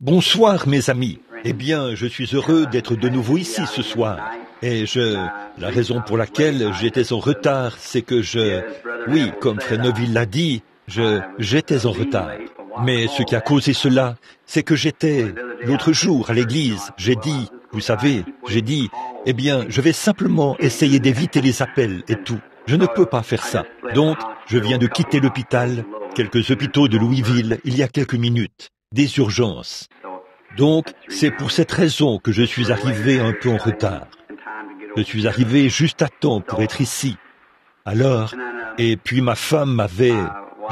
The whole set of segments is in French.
Bonsoir mes amis. Eh bien, je suis heureux d'être de nouveau ici ce soir. La raison pour laquelle j'étais en retard, c'est que oui, comme Frère Neville l'a dit, j'étais en retard. Mais ce qui a causé cela, c'est que l'autre jour à l'église, vous savez, eh bien, je vais simplement essayer d'éviter les appels et tout. Je ne peux pas faire ça. Donc, je viens de quitter l'hôpital, quelques hôpitaux de Louisville, il y a quelques minutes. Des urgences. Donc, c'est pour cette raison que je suis arrivé un peu en retard. Je suis arrivé juste à temps pour être ici. Alors, et puis ma femme m'avait,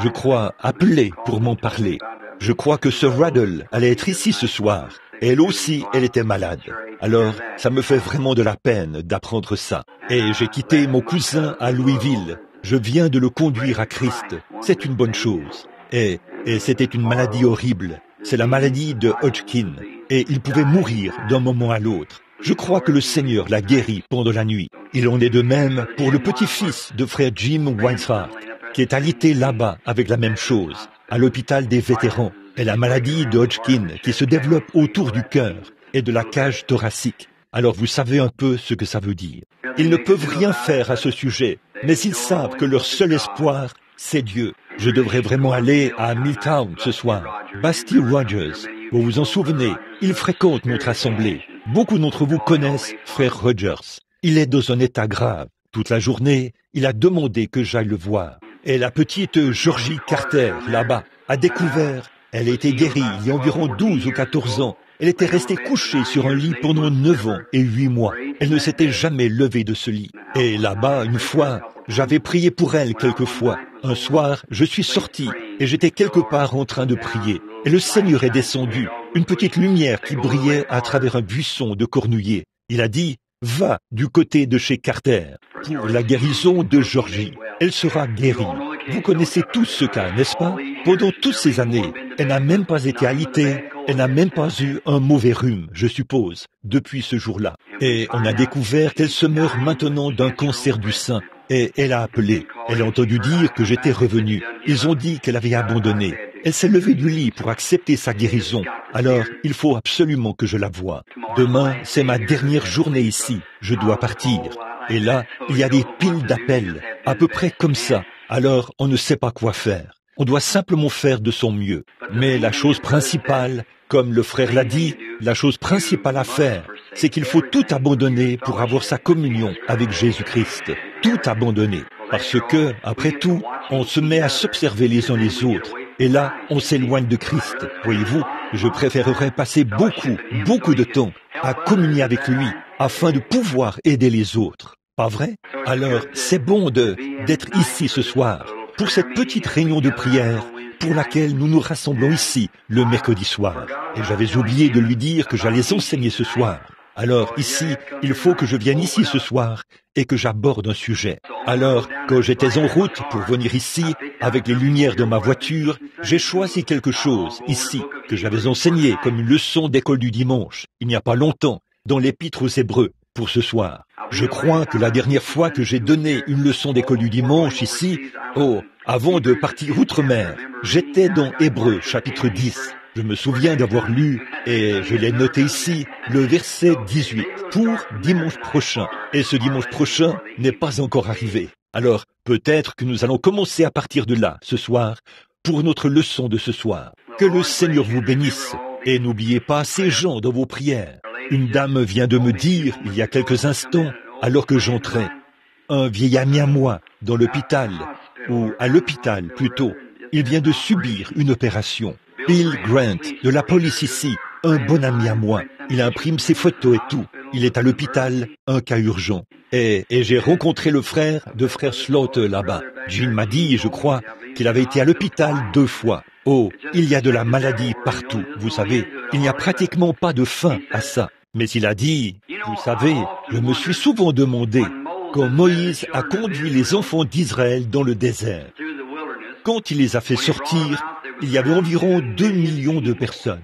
je crois, appelé pour m'en parler. Je crois que Sir Raddle allait être ici ce soir. Elle aussi, elle était malade. Alors, ça me fait vraiment de la peine d'apprendre ça. Et j'ai quitté mon cousin à Louisville. Je viens de le conduire à Christ. C'est une bonne chose. Et c'était une maladie horrible. C'est la maladie de Hodgkin. Et il pouvait mourir d'un moment à l'autre. Je crois que le Seigneur l'a guéri pendant la nuit. Il en est de même pour le petit-fils de frère Jim Weinshardt, qui est alité là-bas avec la même chose, à l'hôpital des vétérans. Et la maladie de Hodgkin qui se développe autour du cœur et de la cage thoracique. Alors vous savez un peu ce que ça veut dire. Ils ne peuvent rien faire à ce sujet, mais ils savent que leur seul espoir, c'est Dieu. Je devrais vraiment aller à Milltown ce soir. Basti Rogers, vous vous en souvenez, il fréquente notre assemblée. Beaucoup d'entre vous connaissent frère Rogers. Il est dans un état grave. Toute la journée, il a demandé que j'aille le voir. Et la petite Georgie Carter, là-bas, a découvert, elle a été guérie il y a environ 12 ou 14 ans. Elle était restée couchée sur un lit pendant 9 ans et 8 mois. Elle ne s'était jamais levée de ce lit. Et là-bas, une fois, j'avais prié pour elle quelquefois. Un soir, je suis sorti et j'étais quelque part en train de prier. Et le Seigneur est descendu, une petite lumière qui brillait à travers un buisson de cornouiller. Il a dit, va du côté de chez Carter pour la guérison de Georgie. Elle sera guérie. Vous connaissez tous ce cas, n'est-ce pas? Pendant toutes ces années, elle n'a même pas été alitée, elle n'a même pas eu un mauvais rhume, je suppose, depuis ce jour-là. Et on a découvert qu'elle se meurt maintenant d'un cancer du sein. Et elle a appelé. Elle a entendu dire que j'étais revenu. Ils ont dit qu'elle avait abandonné. Elle s'est levée du lit pour accepter sa guérison. Alors, il faut absolument que je la voie. Demain, c'est ma dernière journée ici. Je dois partir. Et là, il y a des piles d'appels, à peu près comme ça. Alors, on ne sait pas quoi faire. On doit simplement faire de son mieux. Mais la chose principale, comme le frère l'a dit, la chose principale à faire, c'est qu'il faut tout abandonner pour avoir sa communion avec Jésus-Christ. Tout abandonner. Parce que, après tout, on se met à s'observer les uns les autres. Et là, on s'éloigne de Christ. Voyez-vous, je préférerais passer beaucoup de temps à communier avec lui, afin de pouvoir aider les autres. Pas vrai? Alors, c'est bon d'être ici ce soir, pour cette petite réunion de prière, pour laquelle nous nous rassemblons ici, le mercredi soir. Et j'avais oublié de lui dire que j'allais enseigner ce soir. Alors, ici, il faut que je vienne ici ce soir et que j'aborde un sujet. Alors, quand j'étais en route pour venir ici, avec les lumières de ma voiture, j'ai choisi quelque chose, ici, que j'avais enseigné comme une leçon d'école du dimanche, il n'y a pas longtemps, dans l'Épître aux Hébreux, pour ce soir. Je crois que la dernière fois que j'ai donné une leçon d'école du dimanche ici, avant de partir outre-mer, j'étais dans Hébreux, chapitre 10. Je me souviens d'avoir lu, et je l'ai noté ici, le verset 18, pour dimanche prochain. Et ce dimanche prochain n'est pas encore arrivé. Alors, peut-être que nous allons commencer à partir de là, ce soir, pour notre leçon de ce soir. Que le Seigneur vous bénisse, et n'oubliez pas ces gens dans vos prières. Une dame vient de me dire, il y a quelques instants, alors que j'entrais, un vieil ami à moi, dans l'hôpital, ou à l'hôpital plutôt, il vient de subir une opération. Bill Grant, de la police ici, un bon ami à moi. Il imprime ses photos et tout. Il est à l'hôpital, un cas urgent. Et j'ai rencontré le frère de frère Slaughter là-bas. Jean m'a dit, je crois, qu'il avait été à l'hôpital 2 fois. Oh, il y a de la maladie partout, vous savez. Il n'y a pratiquement pas de fin à ça. Mais il a dit, vous savez, je me suis souvent demandé quand Moïse a conduit les enfants d'Israël dans le désert. Quand il les a fait sortir, il y avait environ 2 millions de personnes.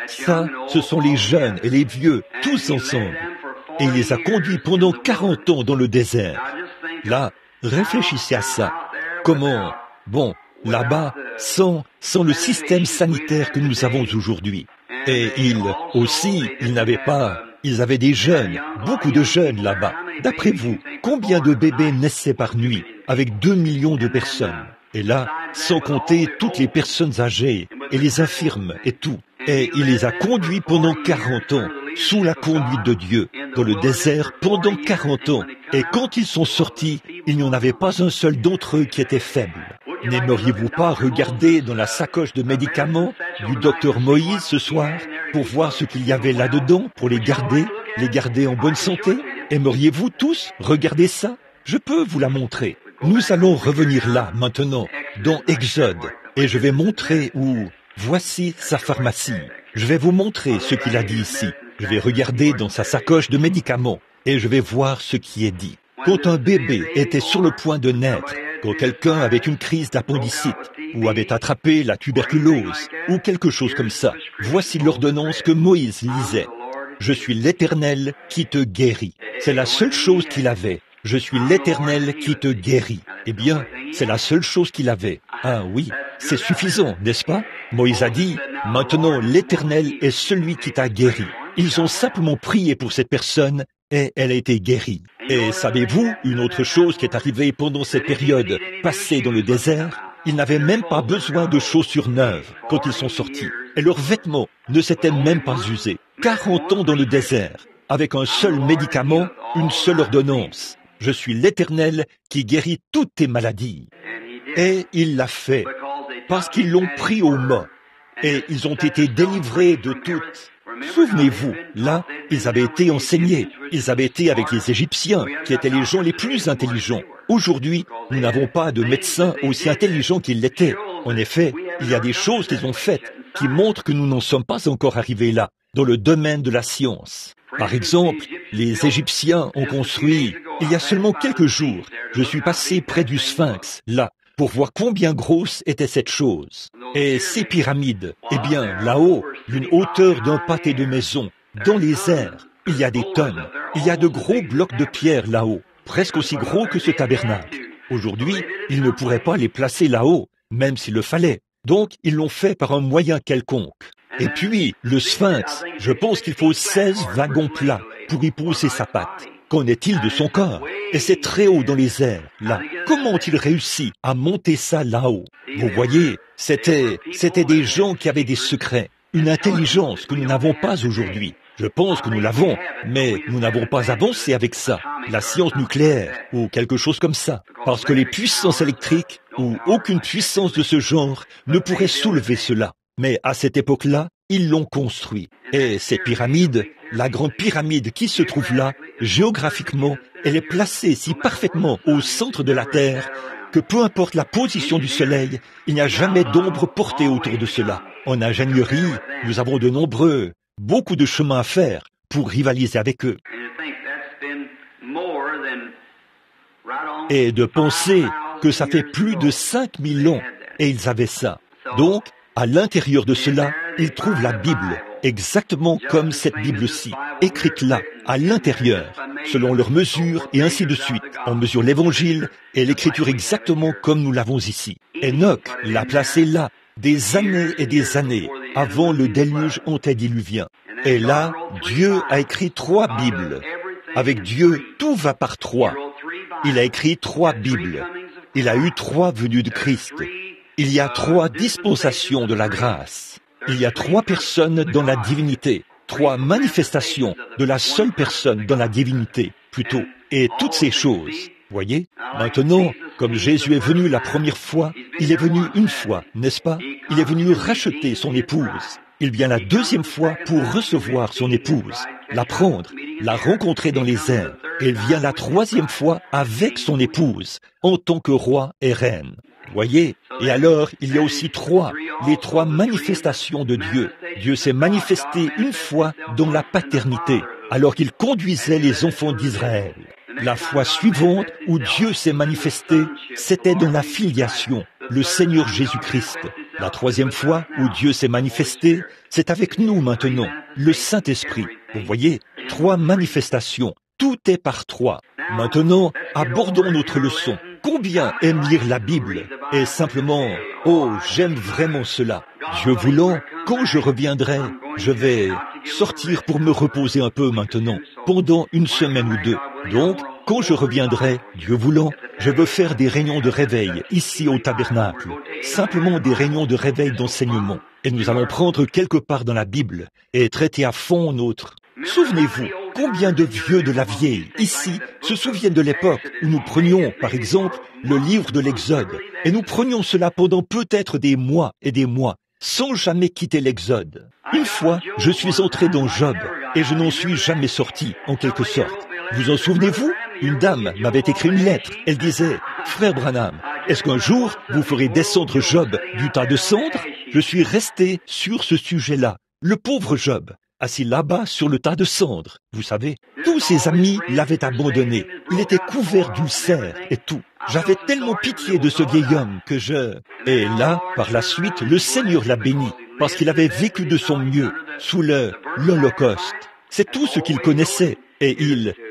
Ça, ce sont les jeunes et les vieux, tous ensemble. Et il les a conduits pendant 40 ans dans le désert. Là, réfléchissez à ça. Comment, là-bas, sans le système sanitaire que nous avons aujourd'hui. Et ils avaient des jeunes, beaucoup de jeunes là-bas. D'après vous, combien de bébés naissaient par nuit, avec 2 millions de personnes? Et là, sans compter toutes les personnes âgées, et les infirmes, et tout. Et il les a conduits pendant 40 ans, sous la conduite de Dieu, dans le désert pendant 40 ans. Et quand ils sont sortis, il n'y en avait pas un seul d'entre eux qui était faible. N'aimeriez-vous pas regarder dans la sacoche de médicaments du docteur Moïse ce soir, pour voir ce qu'il y avait là-dedans, pour les garder en bonne santé? Aimeriez-vous tous regarder ça? Je peux vous la montrer. Nous allons revenir là, maintenant, dans Exode, et je vais montrer où... Voici sa pharmacie. Je vais vous montrer ce qu'il a dit ici. Je vais regarder dans sa sacoche de médicaments, et je vais voir ce qui est dit. Quand un bébé était sur le point de naître, quand quelqu'un avait une crise d'appendicite, ou avait attrapé la tuberculose, ou quelque chose comme ça, voici l'ordonnance que Moïse lisait. Je suis l'Éternel qui te guérit. C'est la seule chose qu'il avait. Je suis l'Éternel qui te guérit. Eh bien, c'est la seule chose qu'il avait. Ah oui, c'est suffisant, n'est-ce pas? Moïse a dit, maintenant l'Éternel est celui qui t'a guéri. Ils ont simplement prié pour cette personne et elle a été guérie. Et savez-vous, une autre chose qui est arrivée pendant cette période passée dans le désert? Ils n'avaient même pas besoin de chaussures neuves quand ils sont sortis. Et leurs vêtements ne s'étaient même pas usés. 40 ans dans le désert, avec un seul médicament, une seule ordonnance. Je suis l'Éternel qui guérit toutes tes maladies. Et il l'a fait, parce qu'ils l'ont pris au mot. Et ils ont été délivrés de toutes. Souvenez-vous, là, ils avaient été enseignés. Ils avaient été avec les Égyptiens, qui étaient les gens les plus intelligents. Aujourd'hui, nous n'avons pas de médecins aussi intelligents qu'ils l'étaient. En effet, il y a des choses qu'ils ont faites qui montrent que nous n'en sommes pas encore arrivés là, dans le domaine de la science. Par exemple, les Égyptiens ont construit, il y a seulement quelques jours, je suis passé près du Sphinx, là, pour voir combien grosse était cette chose. Et ces pyramides, eh bien, là-haut, d'une hauteur d'un pâté de maison, dans les airs, il y a des tonnes, il y a de gros blocs de pierre là-haut, presque aussi gros que ce tabernacle. Aujourd'hui, ils ne pourraient pas les placer là-haut, même s'il le fallait. Donc, ils l'ont fait par un moyen quelconque. Et puis, le Sphinx, je pense qu'il faut 16 wagons plats pour y poser sa patte. Qu'en est-il de son corps? Et c'est très haut dans les airs, là. Comment ont-ils réussi à monter ça là-haut? Vous voyez, c'était des gens qui avaient des secrets, une intelligence que nous n'avons pas aujourd'hui. Je pense que nous l'avons, mais nous n'avons pas avancé avec ça, la science nucléaire ou quelque chose comme ça, parce que les puissances électriques ou aucune puissance de ce genre ne pourrait soulever cela. Mais à cette époque-là, ils l'ont construit. Et ces pyramides, la grande pyramide qui se trouve là, géographiquement, elle est placée si parfaitement au centre de la Terre que peu importe la position du Soleil, il n'y a jamais d'ombre portée autour de cela. En ingénierie, nous avons beaucoup de chemin à faire pour rivaliser avec eux. Et de penser que ça fait plus de 5000 ans et ils avaient ça. Donc, à l'intérieur de cela, ils trouvent la Bible, exactement comme cette Bible-ci, écrite là, à l'intérieur, selon leurs mesures et ainsi de suite. On mesure l'Évangile et l'Écriture exactement comme nous l'avons ici. Enoch l'a placé là, des années et des années, avant le déluge antédiluvien. Et là, Dieu a écrit 3 Bibles. Avec Dieu, tout va par 3. Il a écrit 3 Bibles. Il a eu 3 venues de Christ. Il y a 3 dispensations de la grâce. Il y a 3 personnes dans la divinité. 3 manifestations de la seule personne dans la divinité, plutôt. Et toutes ces choses, voyez? Maintenant, comme Jésus est venu la première fois, il est venu une fois, n'est-ce pas? Il est venu racheter son épouse. Il vient la deuxième fois pour recevoir son épouse, la prendre, la rencontrer dans les airs. Et il vient la 3e fois avec son épouse, en tant que roi et reine. Voyez? Et alors, il y a aussi les 3 manifestations de Dieu. Dieu s'est manifesté une fois dans la paternité, alors qu'il conduisait les enfants d'Israël. La fois suivante où Dieu s'est manifesté, c'était dans la filiation, le Seigneur Jésus-Christ. La 3e fois où Dieu s'est manifesté, c'est avec nous maintenant, le Saint-Esprit. Vous voyez, 3 manifestations. Tout est par 3. Maintenant, abordons notre leçon. combien aiment lire la Bible et simplement, oh, j'aime vraiment cela. Dieu voulant, quand je reviendrai, je vais sortir pour me reposer un peu maintenant, pendant une semaine ou deux. Donc, quand je reviendrai, Dieu voulant, je veux faire des réunions de réveil ici au tabernacle, simplement des réunions de réveil d'enseignement. Et nous allons prendre quelque part dans la Bible et traiter à fond notre... Souvenez-vous, combien de vieux de la vieille, ici, se souviennent de l'époque où nous prenions, par exemple, le livre de l'Exode, et nous prenions cela pendant peut-être des mois et des mois, sans jamais quitter l'Exode. Une fois, je suis entré dans Job, et je n'en suis jamais sorti, en quelque sorte. Vous en souvenez-vous? Une dame m'avait écrit une lettre. Elle disait, « Frère Branham, est-ce qu'un jour, vous ferez descendre Job du tas de cendres ?» Je suis resté sur ce sujet-là. Le pauvre Job, assis là-bas sur le tas de cendres. Vous savez, tous ses amis l'avaient abandonné. Il était couvert d'ulcères et tout. J'avais tellement pitié de ce vieil homme que je... Et là, par la suite, le Seigneur l'a béni, parce qu'il avait vécu de son mieux sous l'Holocauste. C'est tout ce qu'il connaissait. Et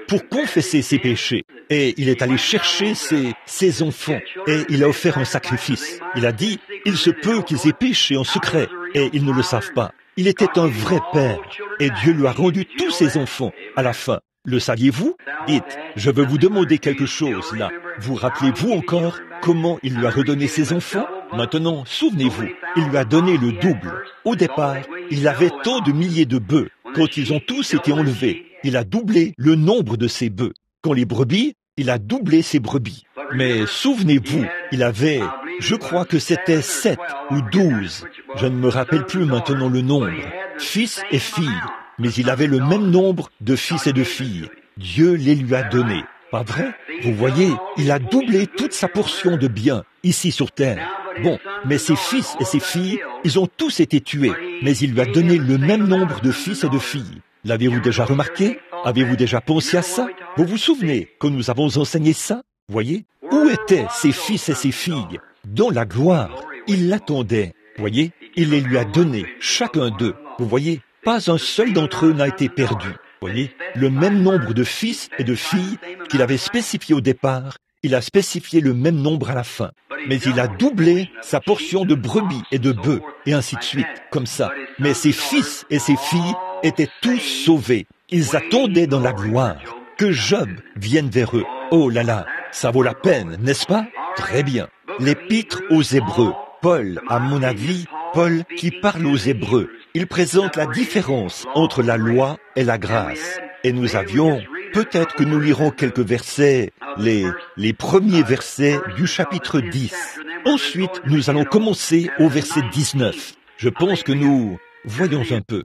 pour confesser ses péchés, et il est allé chercher ses enfants, et il a offert un sacrifice. Il a dit, il se peut qu'ils aient péché en secret, et ils ne le savent pas. Il était un vrai père, et Dieu lui a rendu tous ses enfants à la fin. Le saviez-vous? Dites, je veux vous demander quelque chose là. Vous rappelez-vous encore comment il lui a redonné ses enfants? Maintenant, souvenez-vous, il lui a donné le double. Au départ, il avait tant de milliers de bœufs. Quand ils ont tous été enlevés, il a doublé le nombre de ses bœufs. Quand les brebis, il a doublé ses brebis. Mais souvenez-vous, il avait, je crois que c'était 7 ou 12, je ne me rappelle plus maintenant le nombre, fils et filles. Mais il avait le même nombre de fils et de filles. Dieu les lui a donnés. Pas vrai? Vous voyez, il a doublé toute sa portion de biens ici sur terre. Bon, mais ses fils et ses filles, ils ont tous été tués. Mais il lui a donné le même nombre de fils et de filles. L'avez-vous déjà remarqué? Avez-vous déjà pensé à ça? Vous vous souvenez que nous avons enseigné ça? Voyez? Où étaient ses fils et ses filles? Dans la gloire. Il l'attendait. Voyez? Il les lui a donnés, chacun d'eux. Vous voyez? Pas un seul d'entre eux n'a été perdu. Voyez, le même nombre de fils et de filles qu'il avait spécifié au départ, il a spécifié le même nombre à la fin. Mais il a doublé sa portion de brebis et de bœufs, et ainsi de suite, comme ça. Mais ses fils et ses filles étaient tous sauvés. Ils attendaient dans la gloire que Job vienne vers eux. Oh là là, ça vaut la peine, n'est-ce pas? Très bien. L'épître aux Hébreux. Paul, à mon avis, Paul qui parle aux Hébreux. Il présente la différence entre la loi et la grâce. Et nous avions, peut-être que nous lirons quelques versets, les premiers versets du chapitre 10. Ensuite, nous allons commencer au verset 19. Je pense que nous voyons un peu.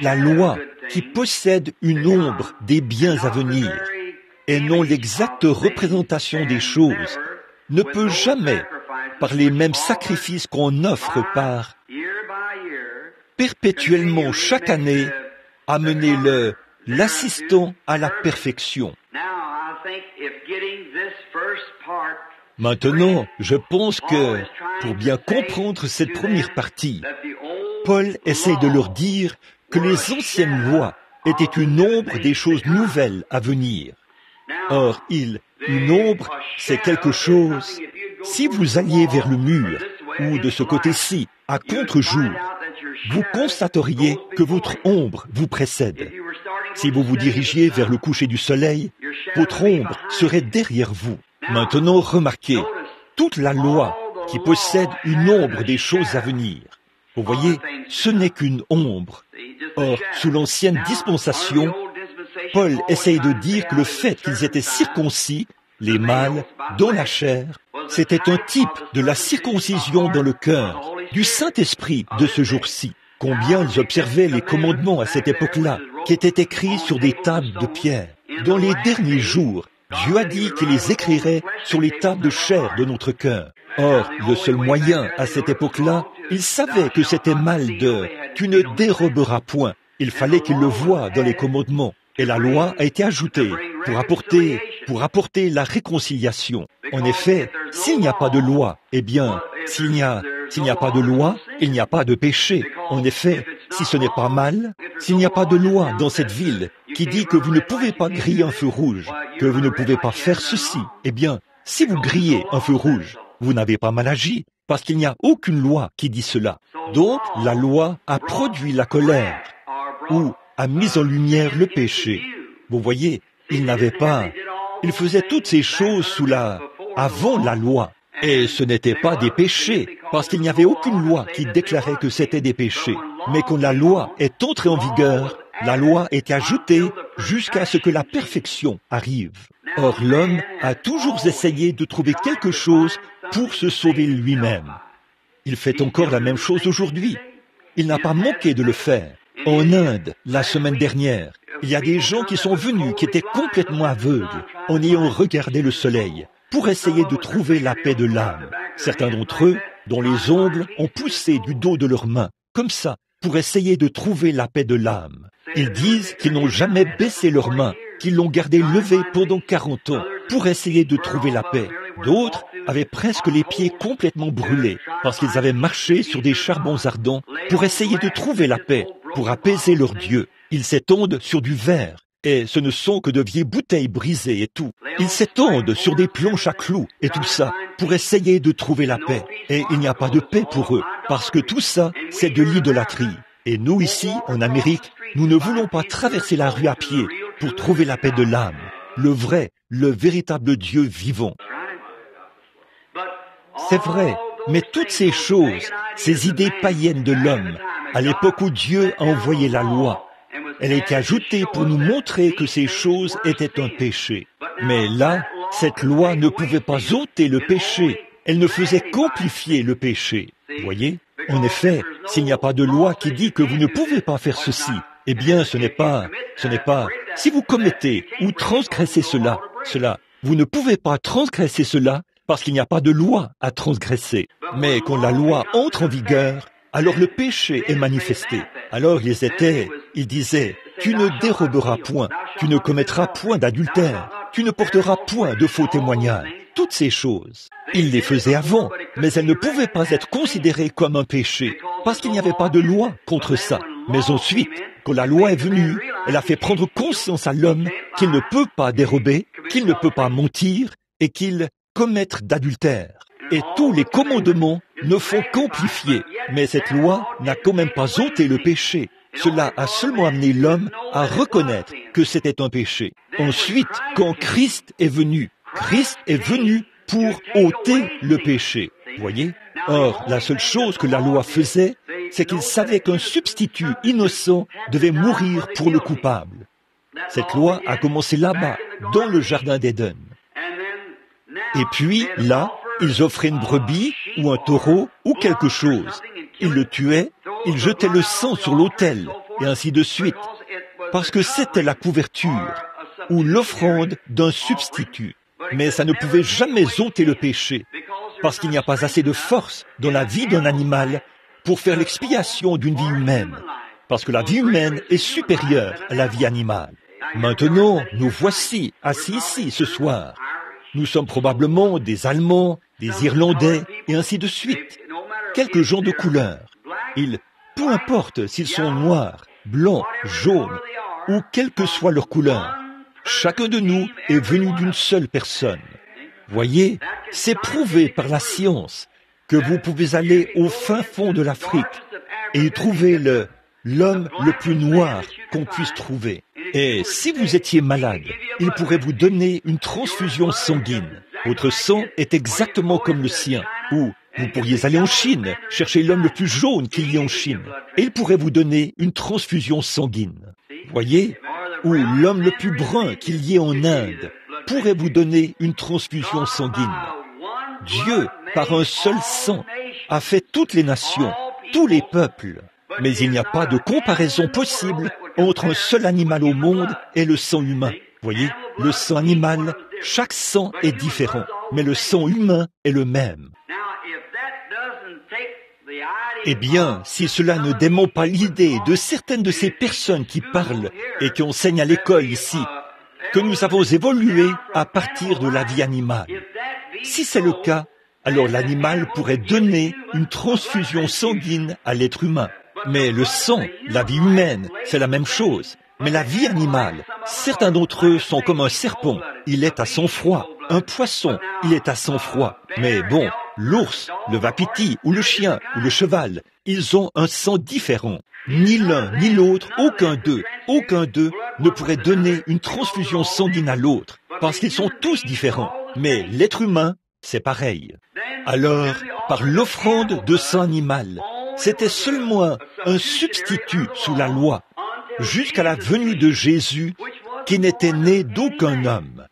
La loi qui possède une ombre des biens à venir et non l'exacte représentation des choses ne peut jamais, par les mêmes sacrifices qu'on offre par perpétuellement chaque année, amener l'assistant à la perfection. Maintenant, je pense que, pour bien comprendre cette première partie, Paul essaye de leur dire que les anciennes lois étaient une ombre des choses nouvelles à venir. Or, une ombre, c'est quelque chose. Si vous alliez vers le mur, ou de ce côté-ci, à contre-jour, vous constateriez que votre ombre vous précède. Si vous vous dirigiez vers le coucher du soleil, votre ombre serait derrière vous. Maintenant, remarquez, toute la loi qui possède une ombre des choses à venir. Vous voyez, ce n'est qu'une ombre. Or, sous l'ancienne dispensation, Paul essaye de dire que le fait qu'ils étaient circoncis, les mâles, dans la chair, c'était un type de la circoncision dans le cœur, du Saint-Esprit de ce jour-ci. Combien ils observaient les commandements à cette époque-là, qui étaient écrits sur des tables de pierre. Dans les derniers jours, Dieu a dit qu'il les écrirait sur les tables de chair de notre cœur. Or, le seul moyen à cette époque-là, ils savaient que c'était mal de « tu ne déroberas point ». Il fallait qu'ils le voient dans les commandements. Et la loi a été ajoutée pour apporter la réconciliation. En effet, s'il n'y a pas de loi, eh bien, s'il n'y a pas de loi, il n'y a pas de péché. En effet, si ce n'est pas mal, s'il n'y a pas de loi dans cette ville qui dit que vous ne pouvez pas griller un feu rouge, que vous ne pouvez pas faire ceci, eh bien, Si vous grillez un feu rouge, vous n'avez pas mal agi, parce qu'il n'y a aucune loi qui dit cela. Donc, la loi a produit la colère, ou a mis en lumière le péché. Vous voyez, il faisait toutes ces choses avant la loi. Et ce n'était pas des péchés, parce qu'il n'y avait aucune loi qui déclarait que c'était des péchés. Mais quand la loi est entrée en vigueur, la loi est ajoutée jusqu'à ce que la perfection arrive. Or, l'homme a toujours essayé de trouver quelque chose pour se sauver lui-même. Il fait encore la même chose aujourd'hui. Il n'a pas manqué de le faire. En Inde, la semaine dernière, il y a des gens qui sont venus qui étaient complètement aveugles en ayant regardé le soleil pour essayer de trouver la paix de l'âme. Certains d'entre eux, dont les ongles ont poussé du dos de leurs mains, comme ça, pour essayer de trouver la paix de l'âme. Ils disent qu'ils n'ont jamais baissé leurs mains, qu'ils l'ont gardée levée pendant 40 ans pour essayer de trouver la paix. D'autres avaient presque les pieds complètement brûlés parce qu'ils avaient marché sur des charbons ardents pour essayer de trouver la paix, pour apaiser leur Dieu. Ils s'étendent sur du verre, et ce ne sont que de vieilles bouteilles brisées et tout. Ils s'étendent sur des planches à clous et tout ça pour essayer de trouver la paix. Et il n'y a pas de paix pour eux, parce que tout ça, c'est de l'idolâtrie. Et nous ici, en Amérique, nous ne voulons pas traverser la rue à pied pour trouver la paix de l'âme, le véritable Dieu vivant. C'est vrai, mais toutes ces choses, ces idées païennes de l'homme, à l'époque où Dieu a envoyé la loi, elle a été ajoutée pour nous montrer que ces choses étaient un péché. Mais là, cette loi ne pouvait pas ôter le péché, elle ne faisait qu'amplifier le péché. Voyez? En effet, s'il n'y a pas de loi qui dit que vous ne pouvez pas faire ceci, eh bien ce n'est pas, si vous commettez ou transgressez cela, vous ne pouvez pas transgresser cela parce qu'il n'y a pas de loi à transgresser. Mais quand la loi entre en vigueur, alors le péché est manifesté. Alors ils disaient, tu ne déroberas point, tu ne commettras point d'adultère, tu ne porteras point de faux témoignages. Toutes ces choses, ils les faisaient avant, mais elles ne pouvaient pas être considérées comme un péché, parce qu'il n'y avait pas de loi contre ça. Mais ensuite, quand la loi est venue, elle a fait prendre conscience à l'homme qu'il ne peut pas dérober, qu'il ne peut pas mentir et qu'il commettre d'adultère. Et tous les commandements ne font qu'amplifier, mais cette loi n'a quand même pas ôté le péché. Cela a seulement amené l'homme à reconnaître que c'était un péché. Ensuite, quand Christ est venu pour ôter le péché. Voyez? Or, la seule chose que la loi faisait, c'est qu'il savait qu'un substitut innocent devait mourir pour le coupable. Cette loi a commencé là-bas, dans le jardin d'Éden. Et puis, là, ils offraient une brebis ou un taureau ou quelque chose. Ils le tuaient, ils jetaient le sang sur l'autel, et ainsi de suite, parce que c'était la couverture ou l'offrande d'un substitut. Mais ça ne pouvait jamais ôter le péché, parce qu'il n'y a pas assez de force dans la vie d'un animal pour faire l'expiation d'une vie humaine, parce que la vie humaine est supérieure à la vie animale. Maintenant, nous voici assis ici ce soir. Nous sommes probablement des Allemands, des Irlandais, et ainsi de suite. Quelques gens de couleur. Peu importe s'ils sont noirs, blancs, jaunes, ou quelle que soit leur couleur, chacun de nous est venu d'une seule personne. Voyez, c'est prouvé par la science que vous pouvez aller au fin fond de l'Afrique et y trouver l'homme le plus noir qu'on puisse trouver. Et si vous étiez malade, il pourrait vous donner une transfusion sanguine. Votre sang est exactement comme le sien. Ou vous pourriez aller en Chine, chercher l'homme le plus jaune qu'il y ait en Chine, et il pourrait vous donner une transfusion sanguine. Voyez? Ou l'homme le plus brun qu'il y ait en Inde pourrait vous donner une transfusion sanguine. Dieu, par un seul sang, a fait toutes les nations, tous les peuples. Mais il n'y a pas de comparaison possible entre un seul animal au monde et le sang humain. Voyez, le sang animal, chaque sang est différent, mais le sang humain est le même. Eh bien, si cela ne dément pas l'idée de certaines de ces personnes qui parlent et qui enseignent à l'école ici, que nous avons évolué à partir de la vie animale. Si c'est le cas, alors l'animal pourrait donner une transfusion sanguine à l'être humain. Mais le sang, la vie humaine, c'est la même chose. Mais la vie animale, certains d'entre eux sont comme un serpent. Il est à sang froid. Un poisson, il est à sang-froid. Mais bon, l'ours, le wapiti ou le chien ou le cheval, ils ont un sang différent. Ni l'un ni l'autre, aucun d'eux ne pourrait donner une transfusion sanguine à l'autre, parce qu'ils sont tous différents. Mais l'être humain, c'est pareil. Alors, par l'offrande de sang animal, c'était seulement un substitut sous la loi, jusqu'à la venue de Jésus, qui n'était né d'aucun homme.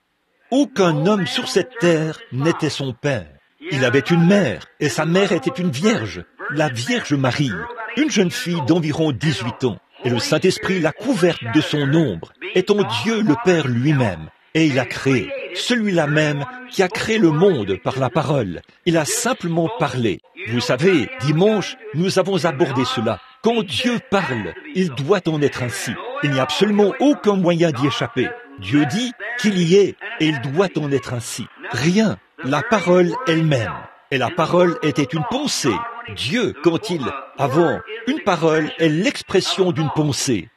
Aucun homme sur cette terre n'était son père. Il avait une mère, et sa mère était une vierge, la Vierge Marie, une jeune fille d'environ 18 ans. Et le Saint-Esprit l'a couverte de son ombre, étant Dieu le Père lui-même. Et il a créé, celui-là même qui a créé le monde par la parole. Il a simplement parlé. Vous savez, dimanche, nous avons abordé cela. Quand Dieu parle, il doit en être ainsi. Il n'y a absolument aucun moyen d'y échapper. Dieu dit qu'il y est, et il doit en être ainsi. Rien, la parole elle-même. Et la parole était une pensée. Dieu, quand il, avant, une parole est l'expression d'une pensée.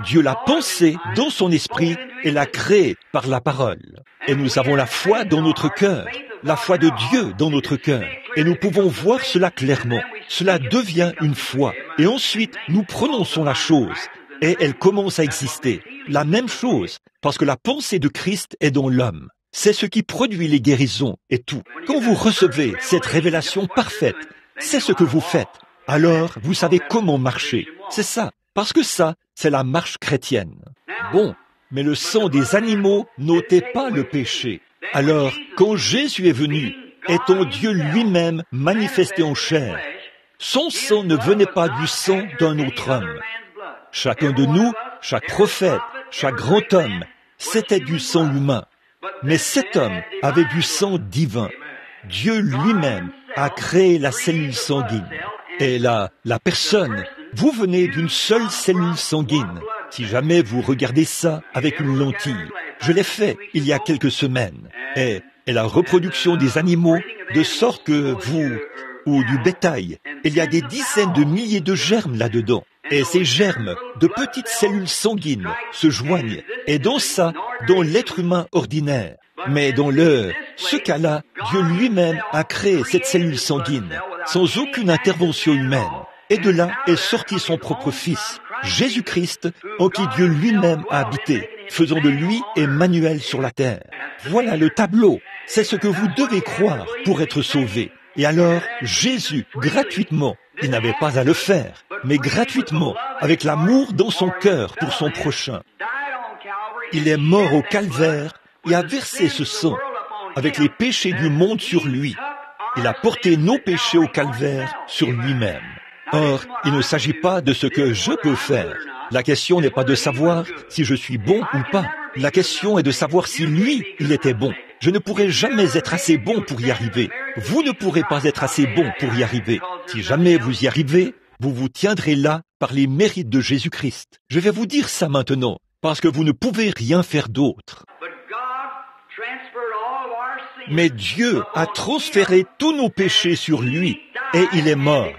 Dieu l'a pensée dans son esprit et l'a créée par la parole. Et nous avons la foi dans notre cœur, la foi de Dieu dans notre cœur. Et nous pouvons voir cela clairement. Cela devient une foi. Et ensuite, nous prononçons la chose. Et elle commence à exister. La même chose, parce que la pensée de Christ est dans l'homme. C'est ce qui produit les guérisons et tout. Quand vous recevez cette révélation parfaite, c'est ce que vous faites. Alors, vous savez comment marcher. C'est ça. Parce que ça, c'est la marche chrétienne. Bon, mais le sang des animaux n'ôtait pas le péché. Alors, quand Jésus est venu, étant Dieu lui-même manifesté en chair, son sang ne venait pas du sang d'un autre homme. Chacun de nous, chaque prophète, chaque grand homme, c'était du sang humain. Mais cet homme avait du sang divin. Dieu lui-même a créé la cellule sanguine. Et la personne, vous venez d'une seule cellule sanguine. Si jamais vous regardez ça avec une lentille, je l'ai fait il y a quelques semaines. Et la reproduction des animaux, de sorte que ou du bétail, il y a des dizaines de milliers de germes là-dedans. Et ces germes, de petites cellules sanguines, se joignent. Et dans ça, dans l'être humain ordinaire. Mais dans ce cas-là, Dieu lui-même a créé cette cellule sanguine, sans aucune intervention humaine. Et de là est sorti son propre Fils, Jésus-Christ, en qui Dieu lui-même a habité, faisant de lui Emmanuel sur la terre. Voilà le tableau. C'est ce que vous devez croire pour être sauvé. Et alors, Jésus, gratuitement, il n'avait pas à le faire, mais gratuitement, avec l'amour dans son cœur pour son prochain. Il est mort au calvaire et a versé ce sang avec les péchés du monde sur lui. Il a porté nos péchés au calvaire sur lui-même. Or, il ne s'agit pas de ce que je peux faire. La question n'est pas de savoir si je suis bon ou pas. La question est de savoir si lui, il était bon. Je ne pourrai jamais être assez bon pour y arriver. Vous ne pourrez pas être assez bon pour y arriver. Si jamais vous y arrivez, vous vous tiendrez là par les mérites de Jésus-Christ. Je vais vous dire ça maintenant, parce que vous ne pouvez rien faire d'autre. Mais Dieu a transféré tous nos péchés sur lui, et il est mort.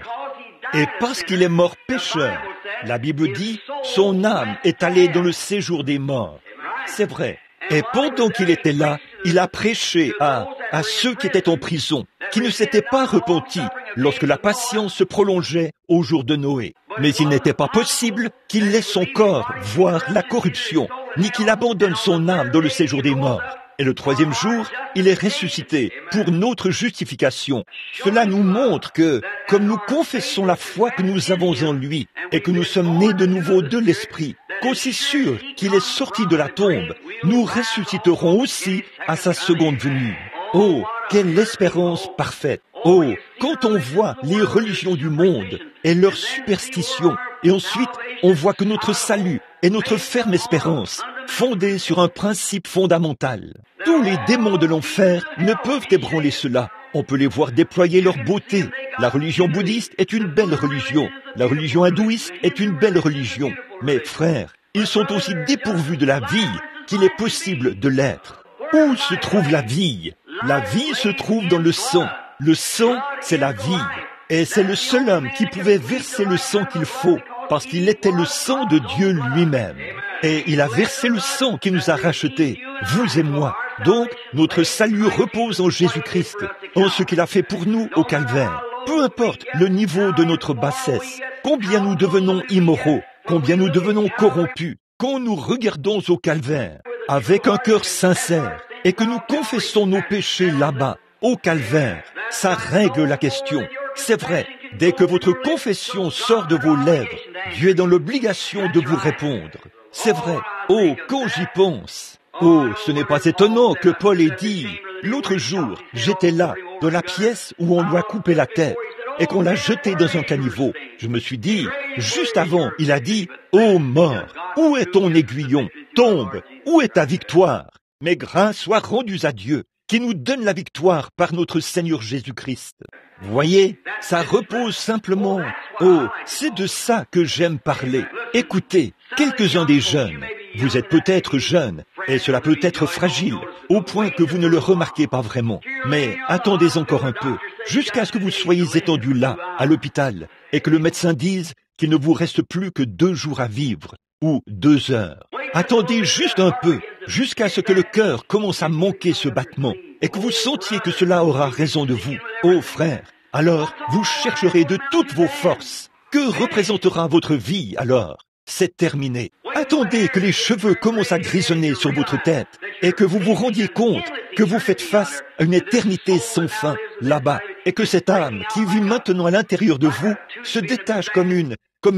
Et parce qu'il est mort pécheur, la Bible dit, son âme est allée dans le séjour des morts. C'est vrai. Et pendant qu'il était là, il a prêché à ceux qui étaient en prison, qui ne s'étaient pas repentis lorsque la patience se prolongeait au jour de Noé. Mais il n'était pas possible qu'il laisse son corps voir la corruption, ni qu'il abandonne son âme dans le séjour des morts. Et le troisième jour, il est ressuscité pour notre justification. Cela nous montre que, comme nous confessons la foi que nous avons en lui, et que nous sommes nés de nouveau de l'Esprit, qu'aussi sûr qu'il est sorti de la tombe, nous ressusciterons aussi à sa seconde venue. Oh, quelle espérance parfaite! Oh, quand on voit les religions du monde et leurs superstitions, et ensuite on voit que notre salut est notre ferme espérance, fondée sur un principe fondamental. Tous les démons de l'enfer ne peuvent ébranler cela. On peut les voir déployer leur beauté. La religion bouddhiste est une belle religion. La religion hindouiste est une belle religion. Mais frères, ils sont aussi dépourvus de la vie qu'il est possible de l'être. Où se trouve la vie? La vie se trouve dans le sang. Le sang, c'est la vie. Et c'est le seul homme qui pouvait verser le sang qu'il faut, parce qu'il était le sang de Dieu lui-même. Et il a versé le sang qui nous a rachetés, vous et moi. Donc, notre salut repose en Jésus-Christ, en ce qu'il a fait pour nous au calvaire. Peu importe le niveau de notre bassesse, combien nous devenons immoraux, combien nous devenons corrompus, quand nous regardons au calvaire avec un cœur sincère et que nous confessons nos péchés là-bas, au calvaire, ça règle la question. C'est vrai, dès que votre confession sort de vos lèvres, Dieu est dans l'obligation de vous répondre. C'est vrai. Oh, quand j'y pense. Oh, ce n'est pas étonnant que Paul ait dit, l'autre jour, j'étais là, dans la pièce où on lui a coupé la tête et qu'on l'a jeté dans un caniveau. Je me suis dit, juste avant, il a dit, ô mort, où est ton aiguillon? Tombe, où est ta victoire? Mais grâce soit rendue à Dieu, qui nous donne la victoire par notre Seigneur Jésus-Christ. Vous voyez, ça repose simplement. Oh, c'est de ça que j'aime parler. Écoutez, quelques-uns des jeunes, vous êtes peut-être jeunes, et cela peut être fragile, au point que vous ne le remarquez pas vraiment. Mais attendez encore un peu, jusqu'à ce que vous soyez étendus là, à l'hôpital, et que le médecin dise qu'il ne vous reste plus que 2 jours à vivre, ou 2 heures. Attendez juste un peu, jusqu'à ce que le cœur commence à manquer ce battement, et que vous sentiez que cela aura raison de vous. Oh frère, alors vous chercherez de toutes vos forces. Que représentera votre vie alors? C'est terminé. Attendez que les cheveux commencent à grisonner sur votre tête, et que vous vous rendiez compte que vous faites face à une éternité sans fin, là-bas, et que cette âme qui vit maintenant à l'intérieur de vous se détache comme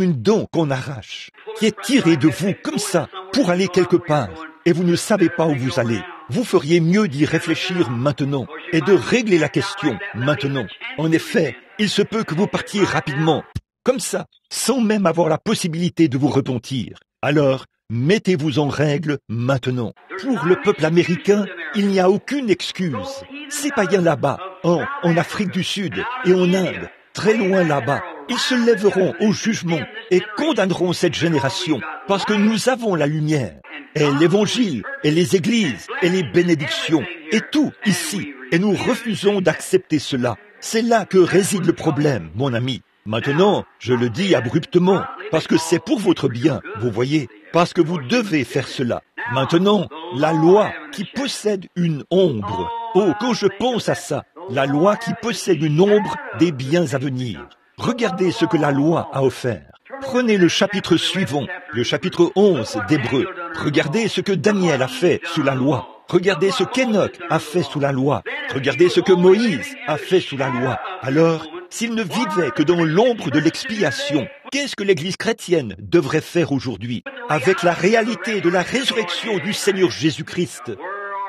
une dent qu'on arrache, qui est tirée de vous comme ça, pour aller quelque part, et vous ne savez pas où vous allez. Vous feriez mieux d'y réfléchir maintenant, et de régler la question maintenant. En effet, il se peut que vous partiez rapidement, comme ça, sans même avoir la possibilité de vous repentir. Alors, mettez-vous en règle maintenant. Pour le peuple américain, il n'y a aucune excuse. Ces païens là-bas, en Afrique du Sud et en Inde, très loin là-bas, ils se lèveront au jugement et condamneront cette génération, parce que nous avons la lumière, et l'évangile, et les églises, et les bénédictions, et tout ici, et nous refusons d'accepter cela. C'est là que réside le problème, mon ami. Maintenant, je le dis abruptement, parce que c'est pour votre bien, vous voyez, parce que vous devez faire cela. Maintenant, la loi qui possède une ombre. Oh, quand je pense à ça, la loi qui possède une ombre des biens à venir. Regardez ce que la loi a offert. Prenez le chapitre suivant, le chapitre 11 d'Hébreux. Regardez ce que Daniel a fait sous la loi. Regardez ce qu'Enoch a fait sous la loi. Regardez ce que Moïse a fait sous la loi. Alors, s'il ne vivait que dans l'ombre de l'expiation, qu'est-ce que l'Église chrétienne devrait faire aujourd'hui avec la réalité de la résurrection du Seigneur Jésus-Christ?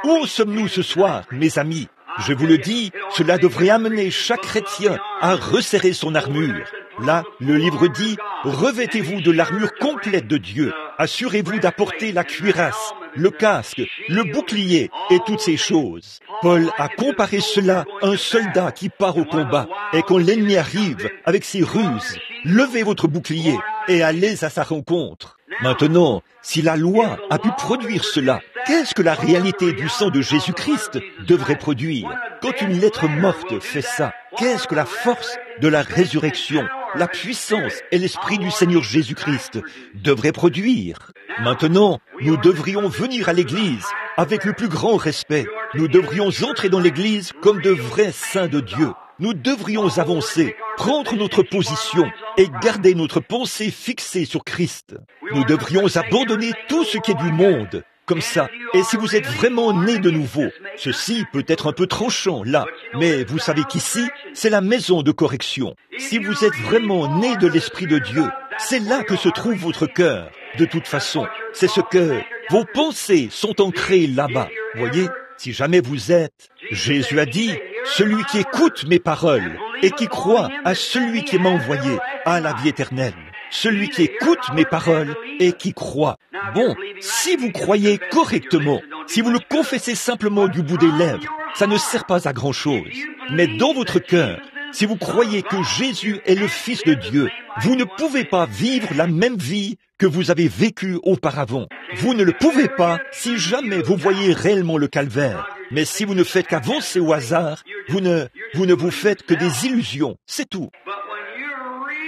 Où sommes-nous ce soir, mes amis? Je vous le dis, cela devrait amener chaque chrétien à resserrer son armure. Là, le livre dit, revêtez-vous de l'armure complète de Dieu. Assurez-vous d'apporter la cuirasse, le casque, le bouclier et toutes ces choses. Paul a comparé cela à un soldat qui part au combat et quand l'ennemi arrive avec ses ruses, levez votre bouclier et allez à sa rencontre. Maintenant, si la loi a pu produire cela, qu'est-ce que la réalité du sang de Jésus-Christ devrait produire? Quand une lettre morte fait ça, qu'est-ce que la force de la résurrection, la puissance et l'esprit du Seigneur Jésus-Christ devraient produire? Maintenant, nous devrions venir à l'Église avec le plus grand respect. Nous devrions entrer dans l'Église comme de vrais saints de Dieu. Nous devrions avancer, prendre notre position et garder notre pensée fixée sur Christ. Nous devrions abandonner tout ce qui est du monde, comme ça. Et si vous êtes vraiment né de nouveau, ceci peut être un peu tranchant là, mais vous savez qu'ici, c'est la maison de correction. Si vous êtes vraiment né de l'Esprit de Dieu, c'est là que se trouve votre cœur. De toute façon, c'est ce que vos pensées sont ancrées là-bas. Voyez, si jamais vous êtes, Jésus a dit, celui qui écoute mes paroles et qui croit à celui qui m'a envoyé a la vie éternelle. Celui qui écoute mes paroles et qui croit. Bon, si vous croyez correctement, si vous le confessez simplement du bout des lèvres, ça ne sert pas à grand-chose. Mais dans votre cœur, si vous croyez que Jésus est le Fils de Dieu, vous ne pouvez pas vivre la même vie que vous avez vécue auparavant. Vous ne le pouvez pas si jamais vous voyez réellement le calvaire. Mais si vous ne faites qu'avancer au hasard, vous ne vous faites que des illusions, c'est tout.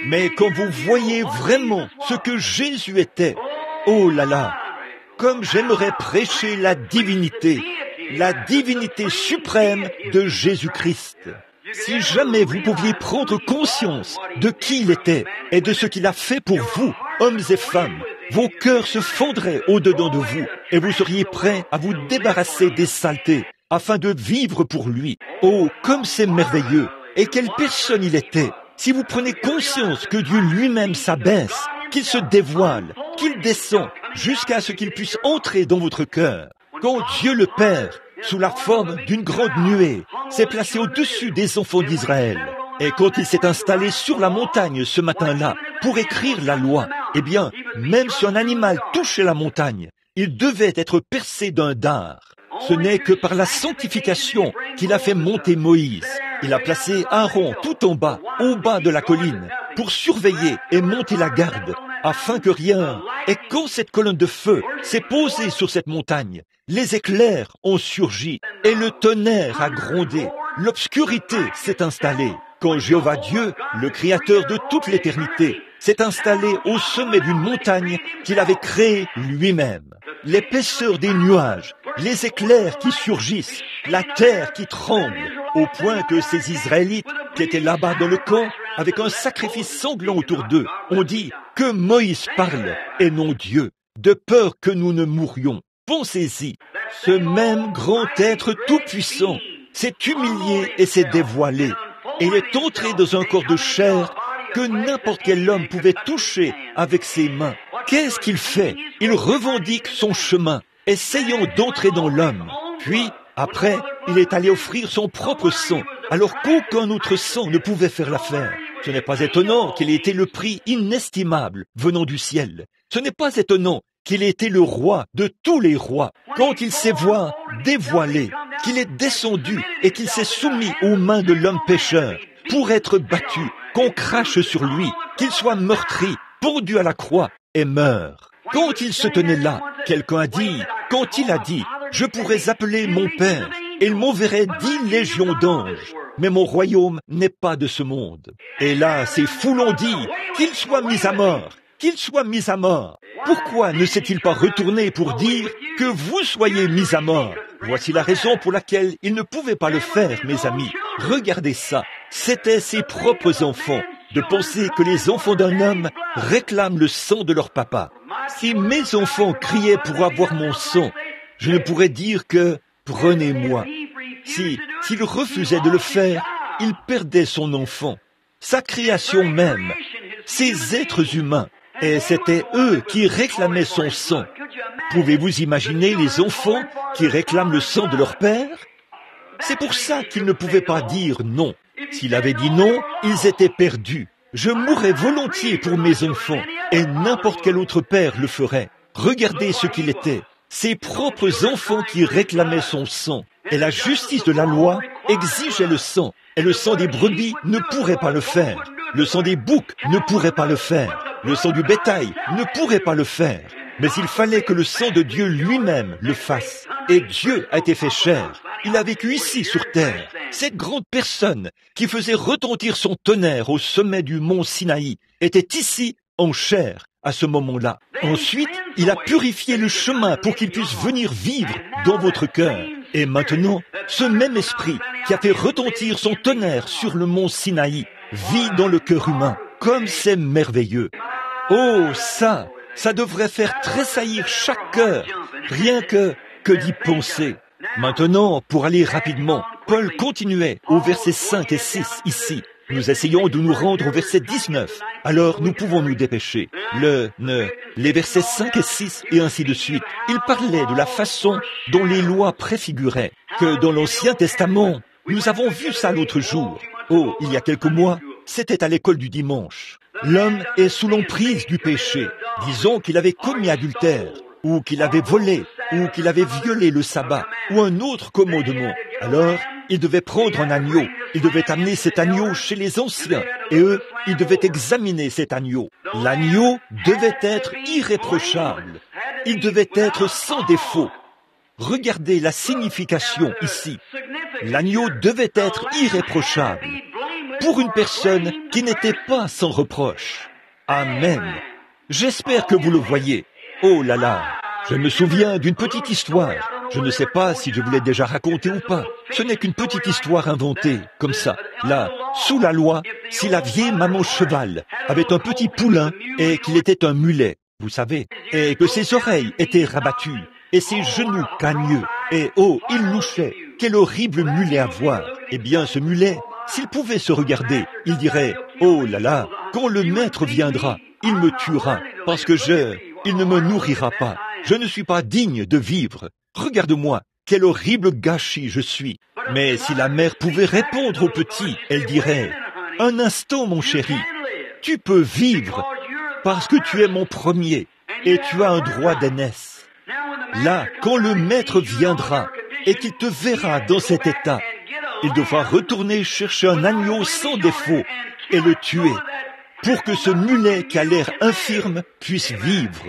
Mais quand vous voyez vraiment ce que Jésus était, oh là là, comme j'aimerais prêcher la divinité, la divinité suprême de Jésus-Christ. Si jamais vous pouviez prendre conscience de qui il était et de ce qu'il a fait pour vous, hommes et femmes, vos cœurs se fondraient au-dedans de vous et vous seriez prêts à vous débarrasser des saletés afin de vivre pour lui. Oh, comme c'est merveilleux! Et quelle personne il était! Si vous prenez conscience que Dieu lui-même s'abaisse, qu'il se dévoile, qu'il descend jusqu'à ce qu'il puisse entrer dans votre cœur. Quand Dieu le Père, sous la forme d'une grande nuée, s'est placé au-dessus des enfants d'Israël, et quand il s'est installé sur la montagne ce matin-là pour écrire la loi, eh bien, même si un animal touchait la montagne, il devait être percé d'un dard. Ce n'est que par la sanctification qu'il a fait monter Moïse. Il a placé Aaron tout en bas, au bas de la colline, pour surveiller et monter la garde, afin que rien... Et quand cette colonne de feu s'est posée sur cette montagne, les éclairs ont surgi et le tonnerre a grondé. L'obscurité s'est installée. Quand Jéhovah Dieu, le Créateur de toute l'éternité, s'est installé au sommet d'une montagne qu'il avait créée lui-même. L'épaisseur des nuages, les éclairs qui surgissent, la terre qui tremble, au point que ces Israélites qui étaient là-bas dans le camp, avec un sacrifice sanglant autour d'eux, ont dit que Moïse parle et non Dieu, de peur que nous ne mourions. Pensez-y, ce même grand être tout-puissant s'est humilié et s'est dévoilé, et il est entré dans un corps de chair que n'importe quel homme pouvait toucher avec ses mains. Qu'est-ce qu'il fait? Il revendique son chemin, essayant d'entrer dans l'homme. Puis, après, il est allé offrir son propre sang, alors qu'aucun autre sang ne pouvait faire l'affaire. Ce n'est pas étonnant qu'il ait été le prix inestimable venant du ciel. Ce n'est pas étonnant qu'il ait été le roi de tous les rois, quand il s'est voir dévoilé, qu'il est descendu et qu'il s'est soumis aux mains de l'homme pécheur, pour être battu, qu'on crache sur lui, qu'il soit meurtri, pendu à la croix et meurt. Quand il se tenait là, quelqu'un a dit, quand il a dit, je pourrais appeler mon Père, et il m'enverrait 10 légions d'anges, mais mon royaume n'est pas de ce monde. Et là, ces fous l'ont dit, qu'il soit mis à mort, qu'il soit mis à mort. Pourquoi ne s'est-il pas retourné pour dire que vous soyez mis à mort? Voici la raison pour laquelle il ne pouvait pas le faire, mes amis. Regardez ça, c'étaient ses propres enfants. De penser que les enfants d'un homme réclament le sang de leur papa. Si mes enfants criaient pour avoir mon sang, je ne pourrais dire que « prenez-moi ». S'il refusait de le faire, il perdait son enfant, sa création même, ses êtres humains, et c'était eux qui réclamaient son sang. Pouvez-vous imaginer les enfants qui réclament le sang de leur père? C'est pour ça qu'ils ne pouvaient pas dire non. S'il avait dit non, ils étaient perdus. Je mourrais volontiers pour mes enfants, et n'importe quel autre père le ferait. Regardez ce qu'il était, ses propres enfants qui réclamaient son sang. Et la justice de la loi exigeait le sang, et le sang des brebis ne pourrait pas le faire. Le sang des boucs ne pourrait pas le faire. Le sang du bétail ne pourrait pas le faire. Mais il fallait que le sang de Dieu lui-même le fasse. Et Dieu a été fait chair. Il a vécu ici sur terre. Cette grande personne qui faisait retentir son tonnerre au sommet du mont Sinaï était ici en chair à ce moment-là. Ensuite, il a purifié le chemin pour qu'il puisse venir vivre dans votre cœur. Et maintenant, ce même esprit qui a fait retentir son tonnerre sur le mont Sinaï vit dans le cœur humain. Comme c'est merveilleux. Oh, ça devrait faire tressaillir chaque cœur, rien que d'y penser. Maintenant, pour aller rapidement, Paul continuait au verset 5 et 6 ici. Nous essayons de nous rendre au verset 19. Alors, nous pouvons nous dépêcher. Les versets 5 et 6 et ainsi de suite. Il parlait de la façon dont les lois préfiguraient, que dans l'Ancien Testament, nous avons vu ça l'autre jour. Oh, il y a quelques mois, c'était à l'école du dimanche. L'homme est sous l'emprise du péché. Disons qu'il avait commis adultère, ou qu'il avait volé, ou qu'il avait violé le sabbat, ou un autre commandement. Alors, il devait prendre un agneau. Il devait amener cet agneau chez les anciens. Et eux, ils devaient examiner cet agneau. L'agneau devait être irréprochable. Il devait être sans défaut. Regardez la signification ici. L'agneau devait être irréprochable pour une personne qui n'était pas sans reproche. Amen. J'espère que vous le voyez. Oh là là, je me souviens d'une petite histoire Je ne sais pas si je vous l'ai déjà raconté ou pas. Ce n'est qu'une petite histoire inventée, comme ça. Là, sous la loi, si la vieille maman cheval avait un petit poulain et qu'il était un mulet, vous savez, et que ses oreilles étaient rabattues, et ses genoux cagneux, et oh, il louchait, quel horrible mulet à voir. Eh bien, ce mulet, s'il pouvait se regarder, il dirait, oh là là, quand le maître viendra, il me tuera, parce que il ne me nourrira pas. Je ne suis pas digne de vivre. Regarde-moi, quel horrible gâchis je suis. Mais si la mère pouvait répondre au petit, elle dirait, un instant, mon chéri, tu peux vivre, parce que tu es mon premier, et tu as un droit d'aînesse. Là, quand le maître viendra, et qu'il te verra dans cet état, il devra retourner chercher un agneau sans défaut, et le tuer, pour que ce mulet qui a l'air infirme puisse vivre.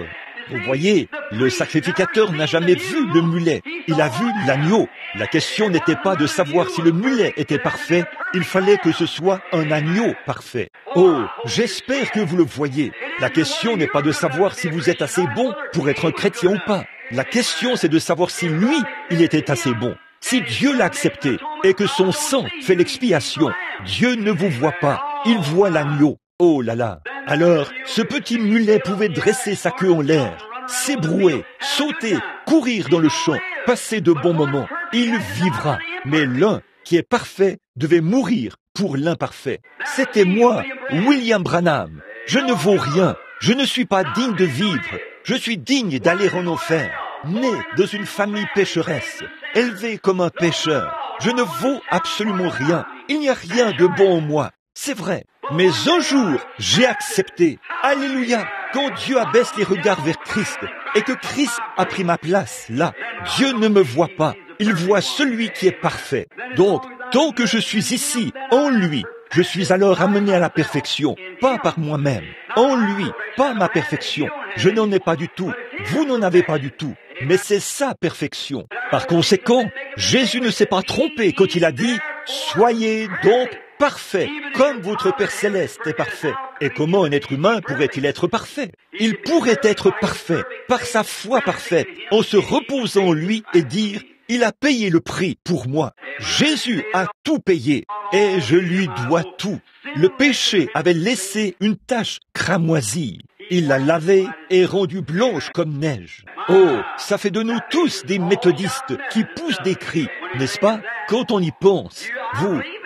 Vous voyez, le sacrificateur n'a jamais vu le mulet, il a vu l'agneau. La question n'était pas de savoir si le mulet était parfait, il fallait que ce soit un agneau parfait. Oh, j'espère que vous le voyez. La question n'est pas de savoir si vous êtes assez bon pour être un chrétien ou pas. La question, c'est de savoir si lui, il était assez bon. Si Dieu l'a accepté et que son sang fait l'expiation, Dieu ne vous voit pas, il voit l'agneau. Oh là là! Alors, ce petit mulet pouvait dresser sa queue en l'air, s'ébrouer, sauter, courir dans le champ, passer de bons moments. Il vivra. Mais l'un qui est parfait devait mourir pour l'imparfait. C'était moi, William Branham. Je ne vaux rien. Je ne suis pas digne de vivre. Je suis digne d'aller en enfer. Né dans une famille pécheresse, élevé comme un pécheur. Je ne vaux absolument rien. Il n'y a rien de bon en moi. C'est vrai. Mais un jour, j'ai accepté. Alléluia. Quand Dieu abaisse les regards vers Christ et que Christ a pris ma place, là, Dieu ne me voit pas. Il voit celui qui est parfait. Donc, tant que je suis ici, en lui, je suis alors amené à la perfection, pas par moi-même. En lui, pas ma perfection. Je n'en ai pas du tout. Vous n'en avez pas du tout. Mais c'est sa perfection. Par conséquent, Jésus ne s'est pas trompé quand il a dit « Soyez donc parfait, comme votre Père Céleste est parfait. » Et comment un être humain pourrait-il être parfait? Il pourrait être parfait par sa foi parfaite, en se reposant en lui et dire « Il a payé le prix pour moi. Jésus a tout payé et je lui dois tout. » Le péché avait laissé une tache cramoisie. Il l'a lavée et rendue blanche comme neige. Oh, ça fait de nous tous des méthodistes qui poussent des cris, n'est-ce pas? Quand on y pense,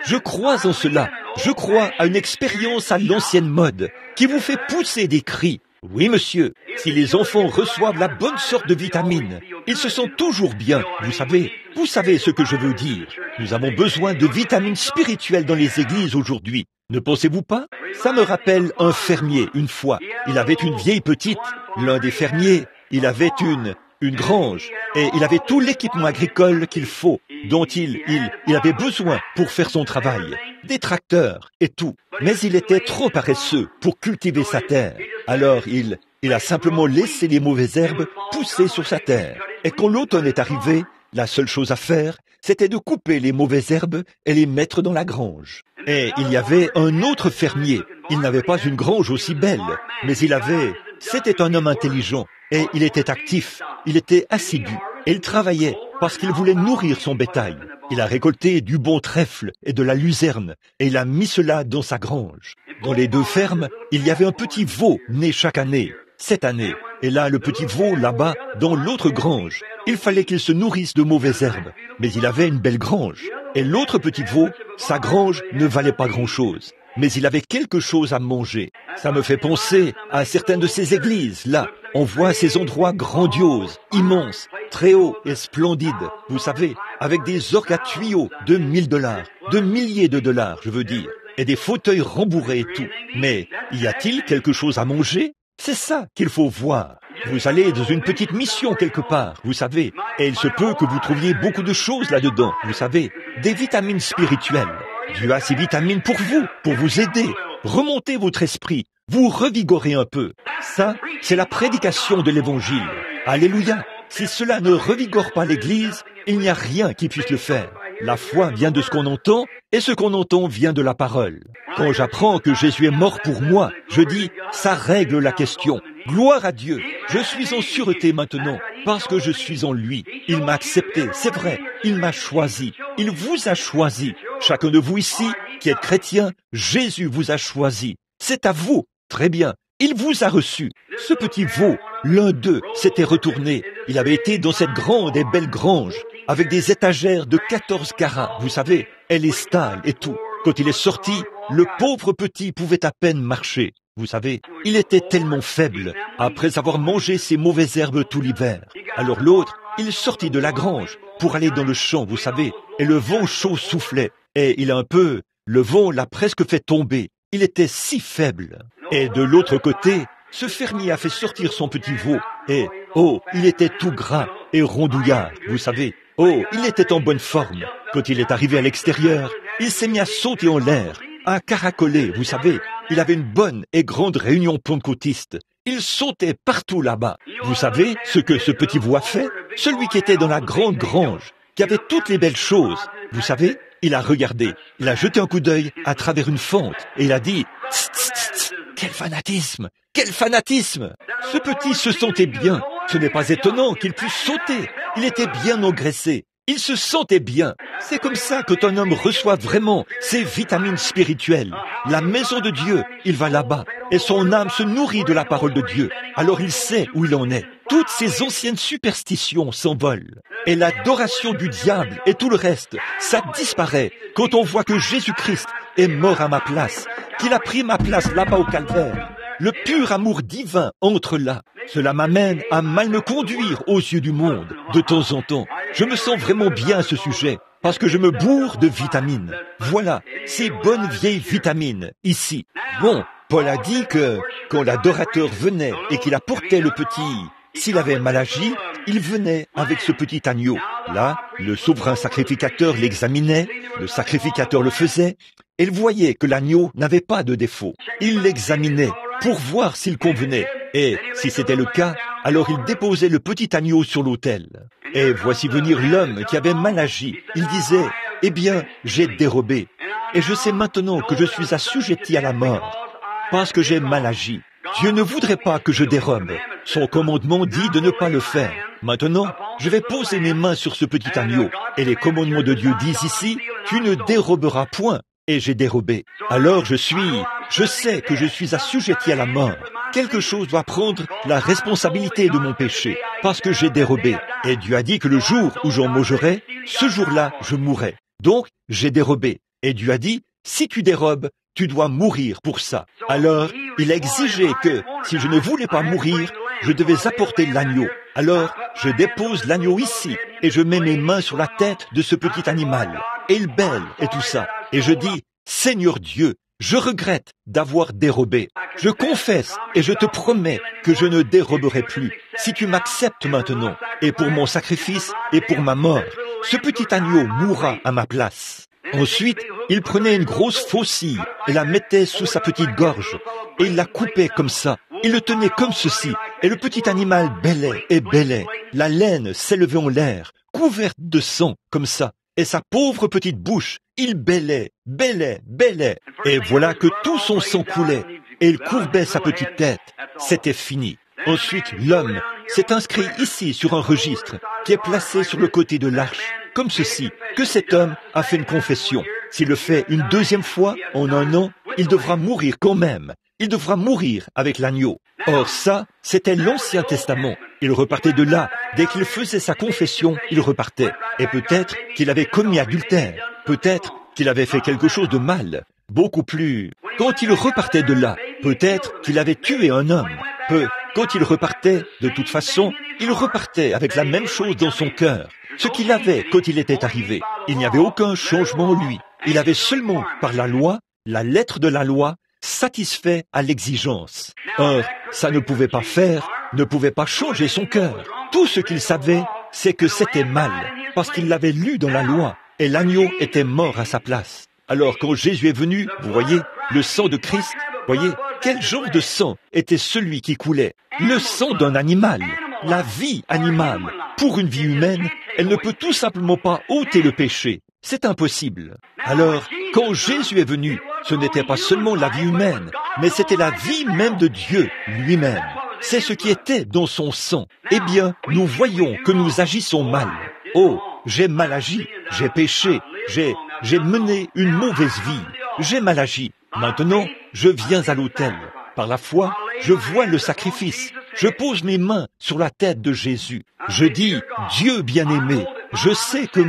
je crois en cela. Je crois à une expérience à l'ancienne mode qui vous fait pousser des cris. Oui, monsieur, si les enfants reçoivent la bonne sorte de vitamines, ils se sentent toujours bien, vous savez ce que je veux dire. Nous avons besoin de vitamines spirituelles dans les églises aujourd'hui. Ne pensez-vous pas? Ça me rappelle un fermier, une fois. Il avait une vieille petite. L'un des fermiers, il avait une grange, et il avait tout l'équipement agricole qu'il faut, dont il avait besoin pour faire son travail. Des tracteurs et tout. Mais il était trop paresseux pour cultiver sa terre. Alors il a simplement laissé les mauvaises herbes pousser sur sa terre. Et quand l'automne est arrivé, la seule chose à faire, c'était de couper les mauvaises herbes et les mettre dans la grange. Et il y avait un autre fermier. Il n'avait pas une grange aussi belle, mais c'était un homme intelligent et il était actif, il était assidu et il travaillait parce qu'il voulait nourrir son bétail. Il a récolté du bon trèfle et de la luzerne et il a mis cela dans sa grange. Dans les deux fermes, il y avait un petit veau né chaque année. Cette année, et là le petit veau là-bas dans l'autre grange. Il fallait qu'il se nourrisse de mauvaises herbes, mais il avait une belle grange. Et l'autre petit veau, sa grange ne valait pas grand-chose, mais il avait quelque chose à manger. Ça me fait penser à certaines de ces églises, là. On voit ces endroits grandioses, immenses, très hauts et splendides, vous savez, avec des orgues à tuyaux de $1000, de milliers de dollars, je veux dire, et des fauteuils rembourrés et tout. Mais y a-t-il quelque chose à manger? C'est ça qu'il faut voir. Vous allez dans une petite mission quelque part, vous savez, et il se peut que vous trouviez beaucoup de choses là-dedans, vous savez, des vitamines spirituelles. Dieu a ces vitamines pour vous aider, remonter votre esprit, vous revigorer un peu. Ça, c'est la prédication de l'Évangile. Alléluia. Si cela ne revigore pas l'Église, il n'y a rien qui puisse le faire. La foi vient de ce qu'on entend, et ce qu'on entend vient de la parole. Quand j'apprends que Jésus est mort pour moi, je dis, ça règle la question. Gloire à Dieu. Je suis en sûreté maintenant, parce que je suis en lui. Il m'a accepté, c'est vrai. Il m'a choisi. Il vous a choisi. Chacun de vous ici, qui êtes chrétien, Jésus vous a choisi. C'est à vous. Très bien. Il vous a reçu. Ce petit veau, l'un d'eux, s'était retourné. Il avait été dans cette grande et belle grange, avec des étagères de 14 carats, vous savez, et les stalles et tout. Quand il est sorti, le pauvre petit pouvait à peine marcher. Vous savez, il était tellement faible, après avoir mangé ces mauvaises herbes tout l'hiver. Alors l'autre, il sortit de la grange pour aller dans le champ, vous savez, et le vent chaud soufflait, et le vent l'a presque fait tomber. Il était si faible. Et de l'autre côté, ce fermier a fait sortir son petit veau, et, oh, il était tout gras et rondouillard, vous savez. Oh, il était en bonne forme. Quand il est arrivé à l'extérieur, il s'est mis à sauter en l'air, à caracoler, vous savez. Il avait une bonne et grande réunion pentecôtiste. Il sautait partout là-bas. Vous savez ce que ce petit veau a fait? Celui qui était dans la grande grange, qui avait toutes les belles choses. Vous savez, il a regardé, il a jeté un coup d'œil à travers une fente, et il a dit, « Tss, tss, tss, quel fanatisme! Quel fanatisme! » Ce petit se sentait bien. Ce n'est pas étonnant qu'il puisse sauter. Il était bien engraissé. Il se sentait bien. C'est comme ça que ton homme reçoit vraiment ses vitamines spirituelles. La maison de Dieu, il va là-bas. Et son âme se nourrit de la parole de Dieu. Alors il sait où il en est. Toutes ces anciennes superstitions s'envolent. Et l'adoration du diable et tout le reste, ça disparaît quand on voit que Jésus-Christ est mort à ma place, qu'il a pris ma place là-bas au calvaire. Le pur amour divin entre là. Cela m'amène à mal me conduire aux yeux du monde, de temps en temps. Je me sens vraiment bien à ce sujet, parce que je me bourre de vitamines. Voilà, ces bonnes vieilles vitamines, ici. Bon, Paul a dit que quand l'adorateur venait et qu'il apportait le petit, s'il avait mal agi, il venait avec ce petit agneau. Là, le souverain sacrificateur l'examinait, le sacrificateur le faisait, et il voyait que l'agneau n'avait pas de défaut. Il l'examinait pour voir s'il convenait. Et si c'était le cas, alors il déposait le petit agneau sur l'autel. Et voici venir l'homme qui avait mal agi. Il disait, « Eh bien, j'ai dérobé. Et je sais maintenant que je suis assujetti à la mort, parce que j'ai mal agi. Dieu ne voudrait pas que je dérobe. Son commandement dit de ne pas le faire. Maintenant, je vais poser mes mains sur ce petit agneau. Et les commandements de Dieu disent ici, « Tu ne déroberas point. » Et j'ai dérobé. Alors je sais que je suis assujetti à la mort. Quelque chose doit prendre la responsabilité de mon péché, parce que j'ai dérobé. Et Dieu a dit que le jour où j'en mangerai, ce jour-là, je mourrai. Donc, j'ai dérobé. Et Dieu a dit, si tu dérobes, tu dois mourir pour ça. Alors, il a exigé que, si je ne voulais pas mourir, je devais apporter l'agneau. Alors, je dépose l'agneau ici, et je mets mes mains sur la tête de ce petit animal. Et il bêle, et tout ça. Et je dis, Seigneur Dieu, je regrette d'avoir dérobé. Je confesse et je te promets que je ne déroberai plus. Si tu m'acceptes maintenant, et pour mon sacrifice et pour ma mort, ce petit agneau mourra à ma place. Ensuite, il prenait une grosse faucille et la mettait sous sa petite gorge, et il la coupait comme ça. Il le tenait comme ceci, et le petit animal bêlait et bêlait. La laine s'élevait en l'air, couverte de sang, comme ça. Et sa pauvre petite bouche, il bêlait, bêlait, bêlait. Et voilà que tout son sang coulait, et il courbait sa petite tête. C'était fini. Ensuite, l'homme s'est inscrit ici sur un registre qui est placé sur le côté de l'arche, comme ceci, que cet homme a fait une confession. S'il le fait une deuxième fois en un an, il devra mourir quand même. Il devra mourir avec l'agneau. Or ça, c'était l'Ancien Testament. Il repartait de là. Dès qu'il faisait sa confession, il repartait. Et peut-être qu'il avait commis adultère. Peut-être qu'il avait fait quelque chose de mal. Beaucoup plus. Quand il repartait de là, peut-être qu'il avait tué un homme. Quand il repartait, de toute façon, il repartait avec la même chose dans son cœur. Ce qu'il avait quand il était arrivé. Il n'y avait aucun changement en lui. Il avait seulement, par la loi, la lettre de la loi, satisfait à l'exigence. Or, ça ne pouvait pas faire, ne pouvait pas changer son cœur. Tout ce qu'il savait, c'est que c'était mal, parce qu'il l'avait lu dans la loi, et l'agneau était mort à sa place. Alors quand Jésus est venu, vous voyez, le sang de Christ, voyez, quel genre de sang était celui qui coulait? Le sang d'un animal, la vie animale. Pour une vie humaine, elle ne peut tout simplement pas ôter le péché. C'est impossible. Alors, quand Jésus est venu, ce n'était pas seulement la vie humaine, mais c'était la vie même de Dieu lui-même. C'est ce qui était dans son sang. Eh bien, nous voyons que nous agissons mal. Oh, j'ai mal agi, j'ai péché, j'ai mené une mauvaise vie, j'ai mal agi. Maintenant, je viens à l'autel. Par la foi, je vois le sacrifice. Je pose mes mains sur la tête de Jésus. Je dis, Dieu bien-aimé, je sais que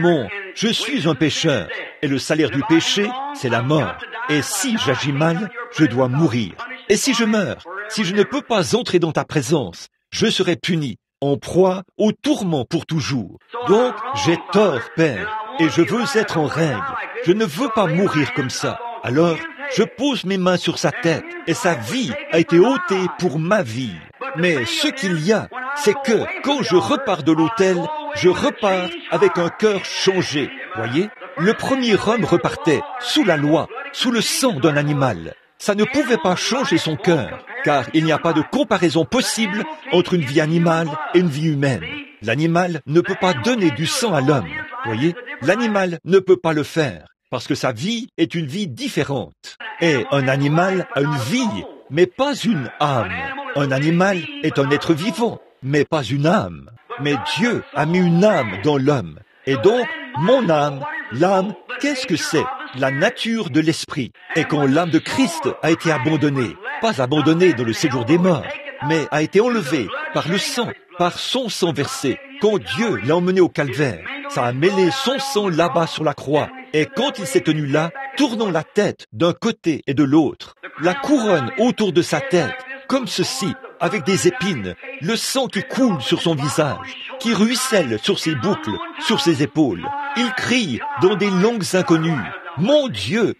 je suis un pécheur, et le salaire du péché, c'est la mort. Et si j'agis mal, je dois mourir. Et si je meurs, si je ne peux pas entrer dans ta présence, je serai puni, en proie au tourment pour toujours. Donc, j'ai tort, Père, et je veux être en règle. Je ne veux pas mourir comme ça. Alors, je pose mes mains sur sa tête, et sa vie a été ôtée pour ma vie. Mais ce qu'il y a, c'est que quand je repars de l'autel, je repars avec un cœur changé. Voyez, le premier homme repartait sous la loi, sous le sang d'un animal. Ça ne pouvait pas changer son cœur, car il n'y a pas de comparaison possible entre une vie animale et une vie humaine. L'animal ne peut pas donner du sang à l'homme. Voyez, l'animal ne peut pas le faire, parce que sa vie est une vie différente. Et un animal a une vie, mais pas une âme. Un animal est un être vivant, mais pas une âme. Mais Dieu a mis une âme dans l'homme. Et donc, mon âme, l'âme, qu'est-ce que c'est? La nature de l'esprit. Et quand l'âme de Christ a été abandonnée, pas abandonnée dans le séjour des morts, mais a été enlevée par le sang, par son sang versé, quand Dieu l'a emmené au calvaire, ça a mêlé son sang là-bas sur la croix. Et quand il s'est tenu là, tournant la tête d'un côté et de l'autre, la couronne autour de sa tête, comme ceci, avec des épines, le sang qui coule sur son visage, qui ruisselle sur ses boucles, sur ses épaules. Il crie dans des langues inconnues, « Mon Dieu,